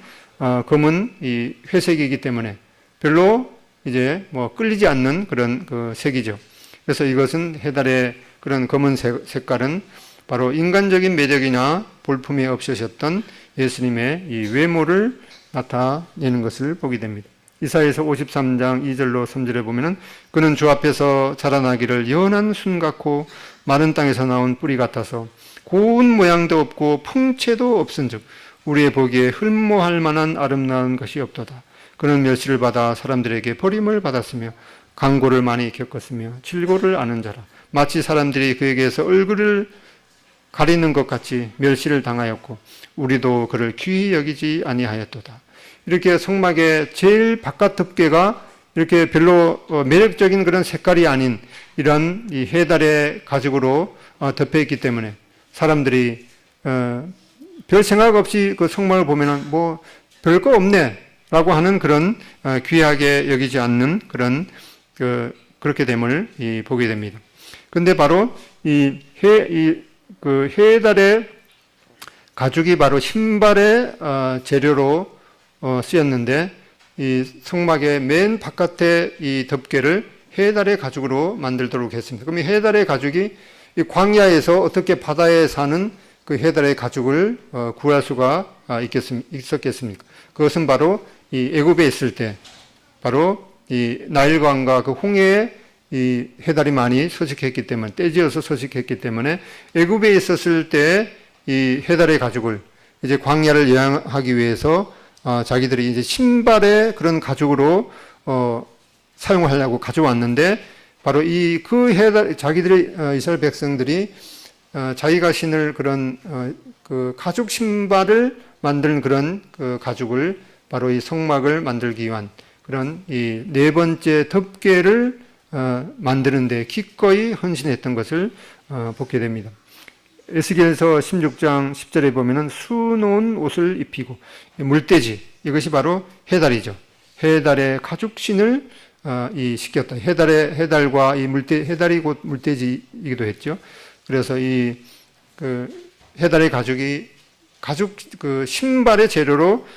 검은 이 회색이기 때문에 별로 이제 뭐 끌리지 않는 그런 그 색이죠. 그래서 이것은 해달의 그런 검은 색깔은 바로 인간적인 매력이나 볼품이 없으셨던 예수님의 이 외모를 나타내는 것을 보게 됩니다. 이사야서 53장 2절로 3절에 보면은 그는 주 앞에서 자라나기를 연한 순 같고 마른 땅에서 나온 뿌리 같아서 고운 모양도 없고 풍채도 없은즉 우리의 보기에 흠모할 만한 아름다운 것이 없도다. 그는 멸시를 받아 사람들에게 버림을 받았으며 강고를 많이 겪었으며 질고를 아는 자라. 마치 사람들이 그에게서 얼굴을 가리는 것 같이 멸시를 당하였고 우리도 그를 귀히 여기지 아니하였도다. 이렇게 성막의 제일 바깥 덮개가 이렇게 별로 매력적인 그런 색깔이 아닌 이런 이 해달의 가죽으로 덮여 있기 때문에 사람들이 별 생각 없이 그 성막을 보면은 뭐 별거 없네라고 하는 그런 귀하게 여기지 않는 그런 그렇게 됨을 보게 됩니다. 근데 바로 그 해달의 가죽이 바로 신발의 재료로 쓰였는데 이 성막의 맨 바깥에 이 덮개를 해달의 가죽으로 만들도록 했습니다. 그럼 이 해달의 가죽이 이 광야에서 어떻게 바다에 사는 그 해달의 가죽을 구할 수가 있었겠습니까? 그것은 바로 이 애굽에 있을 때 바로 이 나일강과 그 홍해에 이 해달이 많이 서식했기 때문에 떼지어서 서식했기 때문에 애굽에 있었을 때 이 해달의 가죽을 이제 광야를 여행하기 위해서 자기들이 이제 신발의 그런 가죽으로 사용하려고 가져왔는데 바로 자기들이 이스라엘 백성들이 자기가 신을 그런 그 가죽 신발을 만드는 그런 그 가죽을 바로 이 성막을 만들기 위한 그런 이 네 번째 덮개를 만드는데 기꺼이 헌신했던 것을 보게 됩니다. 에스겔서 16장 10절에 보면은 수놓은 옷을 입히고 물대지, 이것이 바로 해달이죠. 해달의 가죽신을 시켰다. 해달과 이 해달이 곧 물대지이기도 했죠. 그래서 해달의 가죽 그 신발의 재료로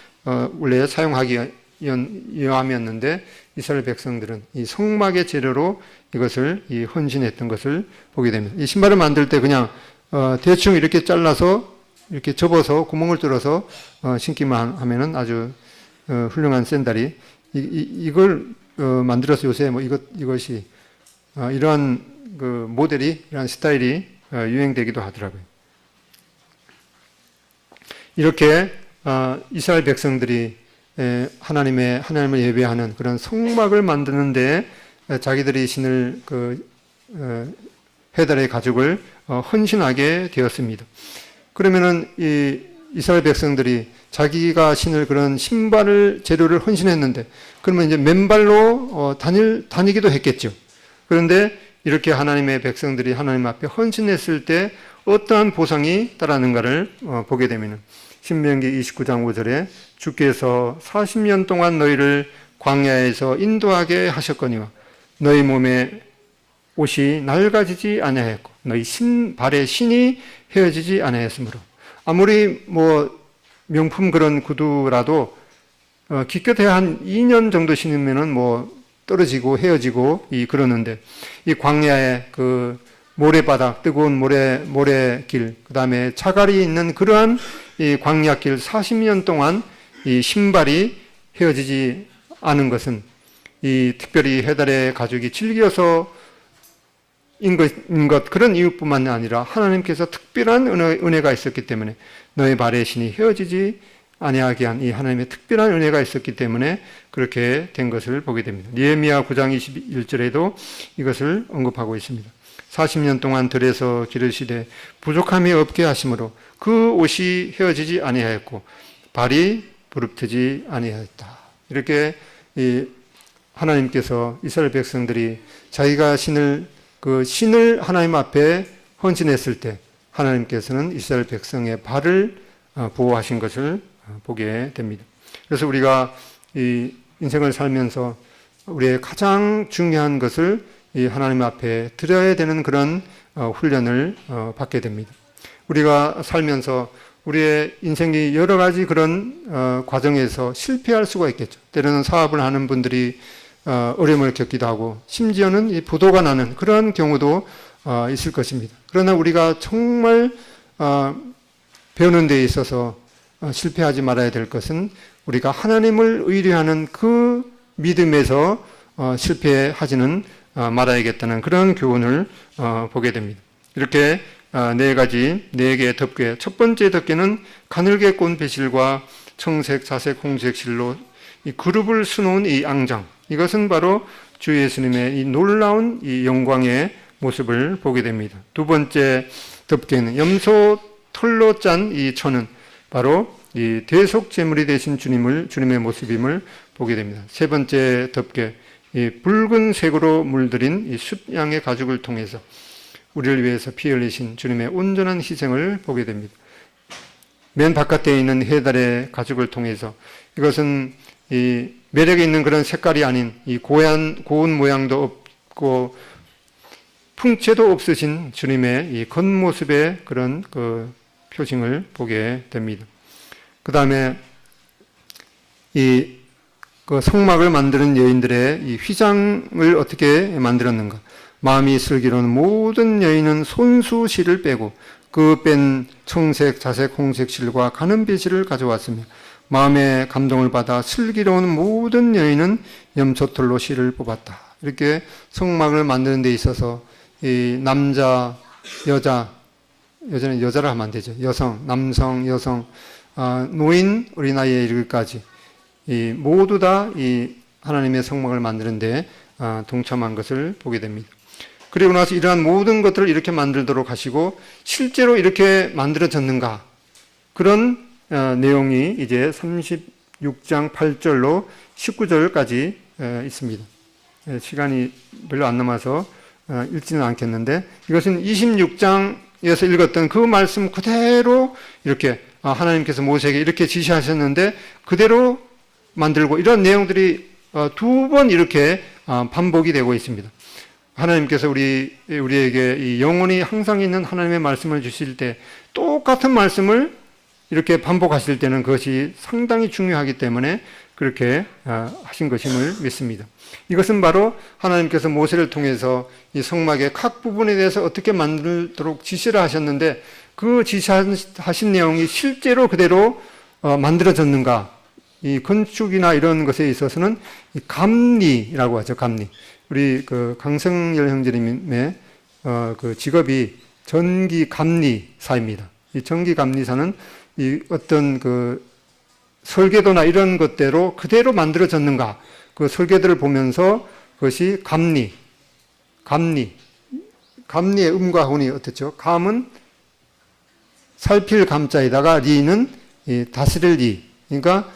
원래 사용하기 위함이었는데 이스라엘 백성들은 이 성막의 재료로 이것을 헌신했던 것을 보게 됩니다. 이 신발을 만들 때 그냥 대충 이렇게 잘라서 이렇게 접어서 구멍을 뚫어서 신기만 하면은 아주 훌륭한 샌들이 이걸 만들어서 요새 뭐 이것이 이러한 그 모델이 이러한 스타일이 유행되기도 하더라고요. 이렇게 이스라엘 백성들이 하나님을 예배하는 그런 성막을 만드는데 자기들이 신을 해달의 가죽을 헌신하게 되었습니다. 그러면은 이 이스라엘 백성들이 자기가 신을 그런 신발을 재료를 헌신했는데 그러면 이제 맨발로 다니기도 했겠죠. 그런데 이렇게 하나님의 백성들이 하나님 앞에 헌신했을 때 어떠한 보상이 따르는가를 보게 되면은 신명기 29장 5절에 주께서 40년 동안 너희를 광야에서 인도하게 하셨거니와 너희 몸에 옷이 낡아지지 아니하였고 너희 발의 신이 헤어지지 아니하였으므로 아무리 뭐 명품 그런 구두라도 기껏해야 한 2년 정도 신으면은 뭐 떨어지고 헤어지고 그러는데 이 광야의 그 모래바닥, 뜨거운 모래길, 그 다음에 자갈이 있는 그러한 이 광야길 40년 동안 이 신발이 헤어지지 않은 것은 특별히 해달의 가죽이 질겨서 인 것 그런 이유뿐만 아니라 하나님께서 특별한 은혜가 있었기 때문에 너의 발의 신이 헤어지지 아니하게 한 이 하나님의 특별한 은혜가 있었기 때문에 그렇게 된 것을 보게 됩니다. 느헤미야 9장 21절에도 이것을 언급하고 있습니다. 40년 동안 들에서 기르시되 부족함이 없게 하심으로 그 옷이 헤어지지 아니하였고 발이 부릅뜨지 아니하였다. 이렇게 하나님께서 이스라엘 백성들이 자기가 신을 하나님 앞에 헌신했을 때 하나님께서는 이스라엘 백성의 발을 보호하신 것을 보게 됩니다. 그래서 우리가 이 인생을 살면서 우리의 가장 중요한 것을 이 하나님 앞에 드려야 되는 그런 훈련을 받게 됩니다. 우리가 살면서 우리의 인생이 여러 가지 그런 과정에서 실패할 수가 있겠죠. 때로는 사업을 하는 분들이 어려움을 겪기도 하고 심지어는 이 부도가 나는 그런 경우도 있을 것입니다. 그러나 우리가 정말 배우는 데 있어서 실패하지 말아야 될 것은 우리가 하나님을 의뢰하는 그 믿음에서 실패하지는 말아야겠다는 그런 교훈을 보게 됩니다. 이렇게 네 개의 덮개. 첫 번째 덮개는 가늘게 꼰 배실과 청색, 자색, 홍색 실로 이 그룹을 수놓은 이 앙장. 이것은 바로 주 예수님의 이 놀라운 이 영광의 모습을 보게 됩니다. 두 번째 덮개는 염소 털로 짠 이 천은 바로 이 대속 제물이 되신 주님의 모습임을 보게 됩니다. 세 번째 덮개, 이 붉은색으로 물들인 이 숫양의 가죽을 통해서 우리를 위해서 피 흘리신 주님의 온전한 희생을 보게 됩니다. 맨 바깥에 있는 해달의 가죽을 통해서 이것은 이 매력이 있는 그런 색깔이 아닌 이 고운 모양도 없고 풍채도 없으신 주님의 이 겉모습의 그런 그 표징을 보게 됩니다. 그 다음에 그 성막을 만드는 여인들의 이 휘장을 어떻게 만들었는가? 마음이 슬기로운 모든 여인은 손수실을 빼고 그 뺀 청색, 자색, 홍색 실과 가는 배실을 가져왔으며 마음의 감동을 받아 슬기로운 모든 여인은 염소털로 실을 뽑았다. 이렇게 성막을 만드는 데 있어서 이 남자, 여자는 여자를 하면 안 되죠. 여성, 남성, 여성, 노인, 어린아이에 이르기까지 모두 다 이 하나님의 성막을 만드는데 동참한 것을 보게 됩니다. 그리고 나서 이러한 모든 것들을 이렇게 만들도록 하시고 실제로 이렇게 만들어졌는가? 그런 내용이 이제 36장 8절로 19절까지 있습니다. 시간이 별로 안 남아서 읽지는 않겠는데 이것은 26장에서 읽었던 그 말씀 그대로 이렇게 하나님께서 모세에게 이렇게 지시하셨는데 그대로 만들고 이런 내용들이 두 번 이렇게 반복이 되고 있습니다. 하나님께서 우리에게 이 영원히 항상 있는 하나님의 말씀을 주실 때 똑같은 말씀을 이렇게 반복하실 때는 그것이 상당히 중요하기 때문에 그렇게 하신 것임을 믿습니다. 이것은 바로 하나님께서 모세를 통해서 이 성막의 각 부분에 대해서 어떻게 만들도록 지시를 하셨는데 그 지시하신 내용이 실제로 그대로 만들어졌는가? 이 건축이나 이런 것에 있어서는 이 감리라고 하죠. 감리. 우리 그 강성열 형제님의 그 직업이 전기 감리사입니다. 이 전기 감리사는 이 어떤 그 설계도나 이런 것대로 그대로 만들어졌는가? 그 설계도를 보면서 그것이 감리의 음과 혼이 어떻죠? 감은 살필 감자에다가 리는 다스릴 리. 그러니까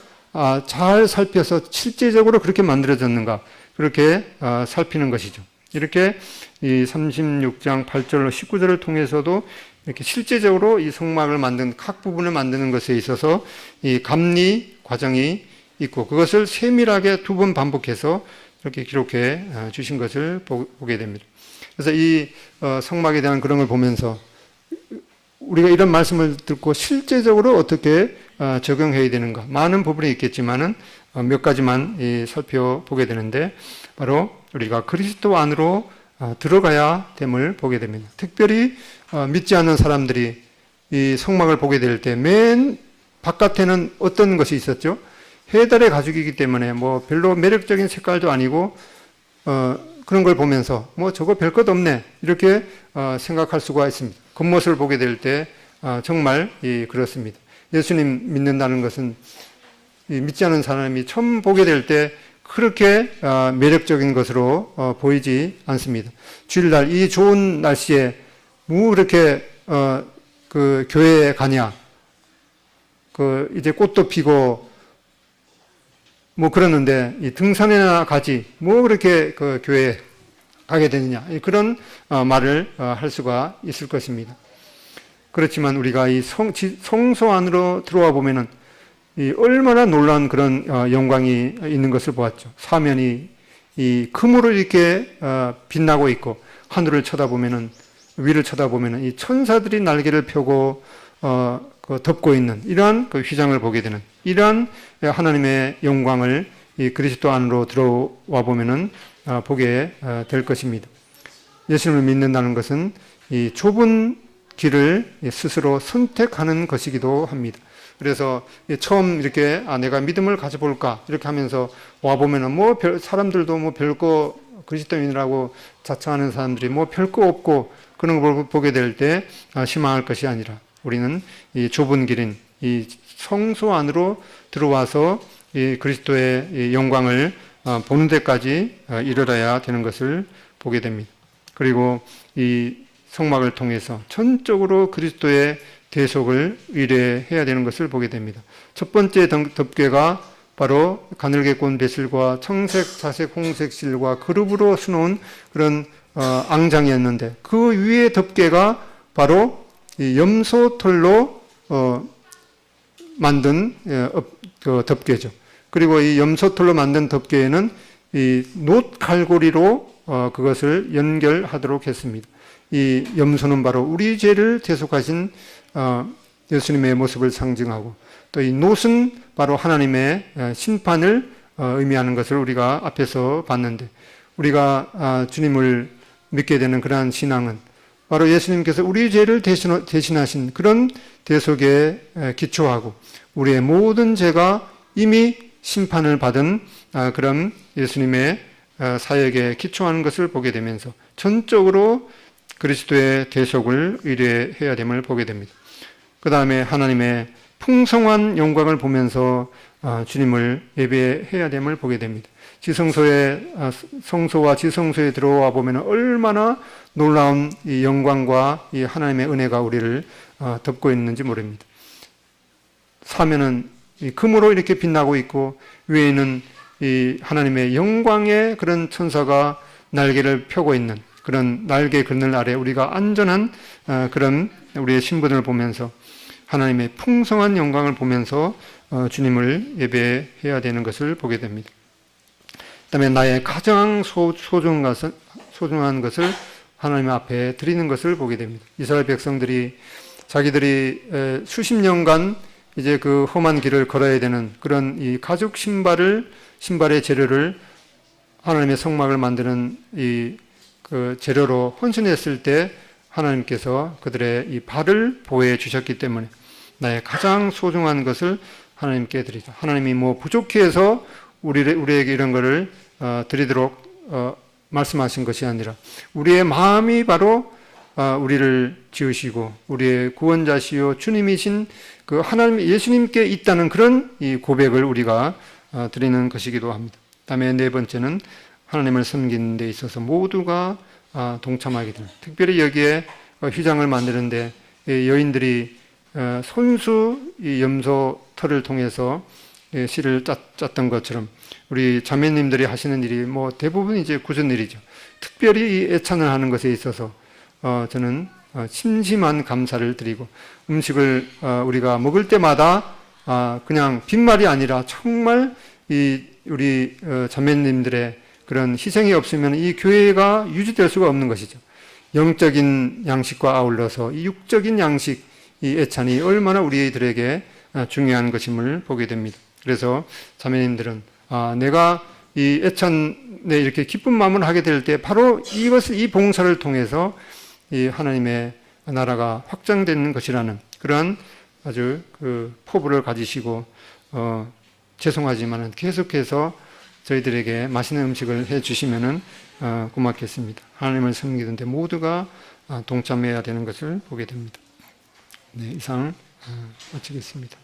잘 살펴서 실제적으로 그렇게 만들어졌는가 그렇게 살피는 것이죠. 이렇게 이 36장 8절로 19절을 통해서도 이렇게 실제적으로 이 성막을 만든 각 부분을 만드는 것에 있어서 이 감리 과정이 있고 그것을 세밀하게 두 번 반복해서 이렇게 기록해 주신 것을 보게 됩니다. 그래서 이 성막에 대한 그런 걸 보면서 우리가 이런 말씀을 듣고 실제적으로 어떻게 적용해야 되는가 많은 부분이 있겠지만은 몇 가지만 살펴보게 되는데 바로 우리가 그리스도 안으로 들어가야 됨을 보게 됩니다. 특별히 믿지 않는 사람들이 이 성막을 보게 될 때 맨 바깥에는 어떤 것이 있었죠? 해달의 가죽이기 때문에 뭐 별로 매력적인 색깔도 아니고 그런 걸 보면서 뭐 저거 별 것 없네 이렇게 생각할 수가 있습니다. 겉모습을 보게 될 때 정말 그렇습니다. 예수님 믿는다는 것은 믿지 않은 사람이 처음 보게 될 때 그렇게 매력적인 것으로 보이지 않습니다. 주일날 이 좋은 날씨에 뭐 그렇게 그 교회에 가냐? 그 이제 꽃도 피고 뭐 그러는데 이 등산이나 가지 뭐 그렇게 그 교회에 가게 되느냐 그런 말을 할 수가 있을 것입니다. 그렇지만 우리가 이 성소 안으로 들어와 보면은 이 얼마나 놀라운 그런 영광이 있는 것을 보았죠. 사면이 이 금으로 이렇게 빛나고 있고 하늘을 쳐다보면은 위를 쳐다보면은 이 천사들이 날개를 펴고 덮고 있는 이러한 그 휘장을 보게 되는 이러한 하나님의 영광을 이 그리스도 안으로 들어와 보면은 보게 될 것입니다. 예수님을 믿는다는 것은 이 좁은 길을 스스로 선택하는 것이기도 합니다. 그래서 처음 이렇게 내가 믿음을 가져볼까 이렇게 하면서 와 보면은 뭐 사람들도 뭐 별거 그리스도인이라고 자청하는 사람들이 뭐 별거 없고 그런 걸 보게 될 때 실망할 것이 아니라 우리는 이 좁은 길인 이 성소 안으로 들어와서 이 그리스도의 이 영광을 보는 데까지 이르러야 되는 것을 보게 됩니다. 그리고 이 성막을 통해서 전적으로 그리스도의 대속을 의뢰해야 되는 것을 보게 됩니다. 첫 번째 덮개가 바로 가늘게 꼰 배실과 청색, 자색, 홍색 실과 그룹으로 수놓은 그런 앙장이었는데 그 위에 덮개가 바로 이 염소털로 만든 덮개죠. 그리고 이 염소털로 만든 덮개에는 이 놋갈고리로 그것을 연결하도록 했습니다. 이 염소는 바로 우리 죄를 대속하신 예수님의 모습을 상징하고 또 이 놋은 바로 하나님의 심판을 의미하는 것을 우리가 앞에서 봤는데 우리가 주님을 믿게 되는 그러한 신앙은 바로 예수님께서 우리 죄를 대신하신 그런 대속에 기초하고 우리의 모든 죄가 이미 심판을 받은 그런 예수님의 사역에 기초하는 것을 보게 되면서 전적으로 그리스도의 대속을 의뢰해야 됨을 보게 됩니다. 그 다음에 하나님의 풍성한 영광을 보면서 주님을 예배해야 됨을 보게 됩니다. 성소와 지성소에 들어와 보면 얼마나 놀라운 이 영광과 이 하나님의 은혜가 우리를 덮고 있는지 모릅니다. 사면은 이 금으로 이렇게 빛나고 있고, 위에는 이 하나님의 영광의 그런 천사가 날개를 펴고 있는 그런 날개 그늘 아래 우리가 안전한 그런 우리의 신분을 보면서 하나님의 풍성한 영광을 보면서 주님을 예배해야 되는 것을 보게 됩니다. 그다음에 나의 가장 소중한 것을 하나님 앞에 드리는 것을 보게 됩니다. 이스라엘 백성들이 자기들이 수십 년간 이제 그 험한 길을 걸어야 되는 그런 이 가죽 신발의 재료를 하나님의 성막을 만드는 이 그 재료로 헌신했을 때 하나님께서 그들의 이 발을 보호해 주셨기 때문에 나의 가장 소중한 것을 하나님께 드리자. 하나님이 뭐 부족해 해서 우리에게 이런 것을 드리도록 말씀하신 것이 아니라 우리의 마음이 바로 우리를 지으시고 우리의 구원자시요 주님이신 그 하나님 예수님께 있다는 그런 이 고백을 우리가 드리는 것이기도 합니다. 다음에 네 번째는 하나님을 섬기는 데 있어서 모두가 동참하게 됩니다. 특별히 여기에 휘장을 만드는데 여인들이 손수 이 염소 털을 통해서 실을 짰던 것처럼 우리 자매님들이 하시는 일이 뭐 대부분 이제 굳은 일이죠. 특별히 이 애찬을 하는 것에 있어서 저는 심심한 감사를 드리고 음식을 우리가 먹을 때마다 그냥 빈말이 아니라 정말 이 우리 자매님들의 그런 희생이 없으면 이 교회가 유지될 수가 없는 것이죠. 영적인 양식과 아울러서 이 육적인 양식, 이 애찬이 얼마나 우리들에게 중요한 것임을 보게 됩니다. 그래서 자매님들은 내가 이 애찬에 이렇게 기쁜 마음을 하게 될 때 바로 이 봉사를 통해서 이 하나님의 나라가 확장되는 것이라는 그러한 아주 그 포부를 가지시고 죄송하지만 계속해서 저희들에게 맛있는 음식을 해 주시면은 고맙겠습니다. 하나님을 섬기는데 모두가 동참해야 되는 것을 보게 됩니다. 네, 이상 마치겠습니다.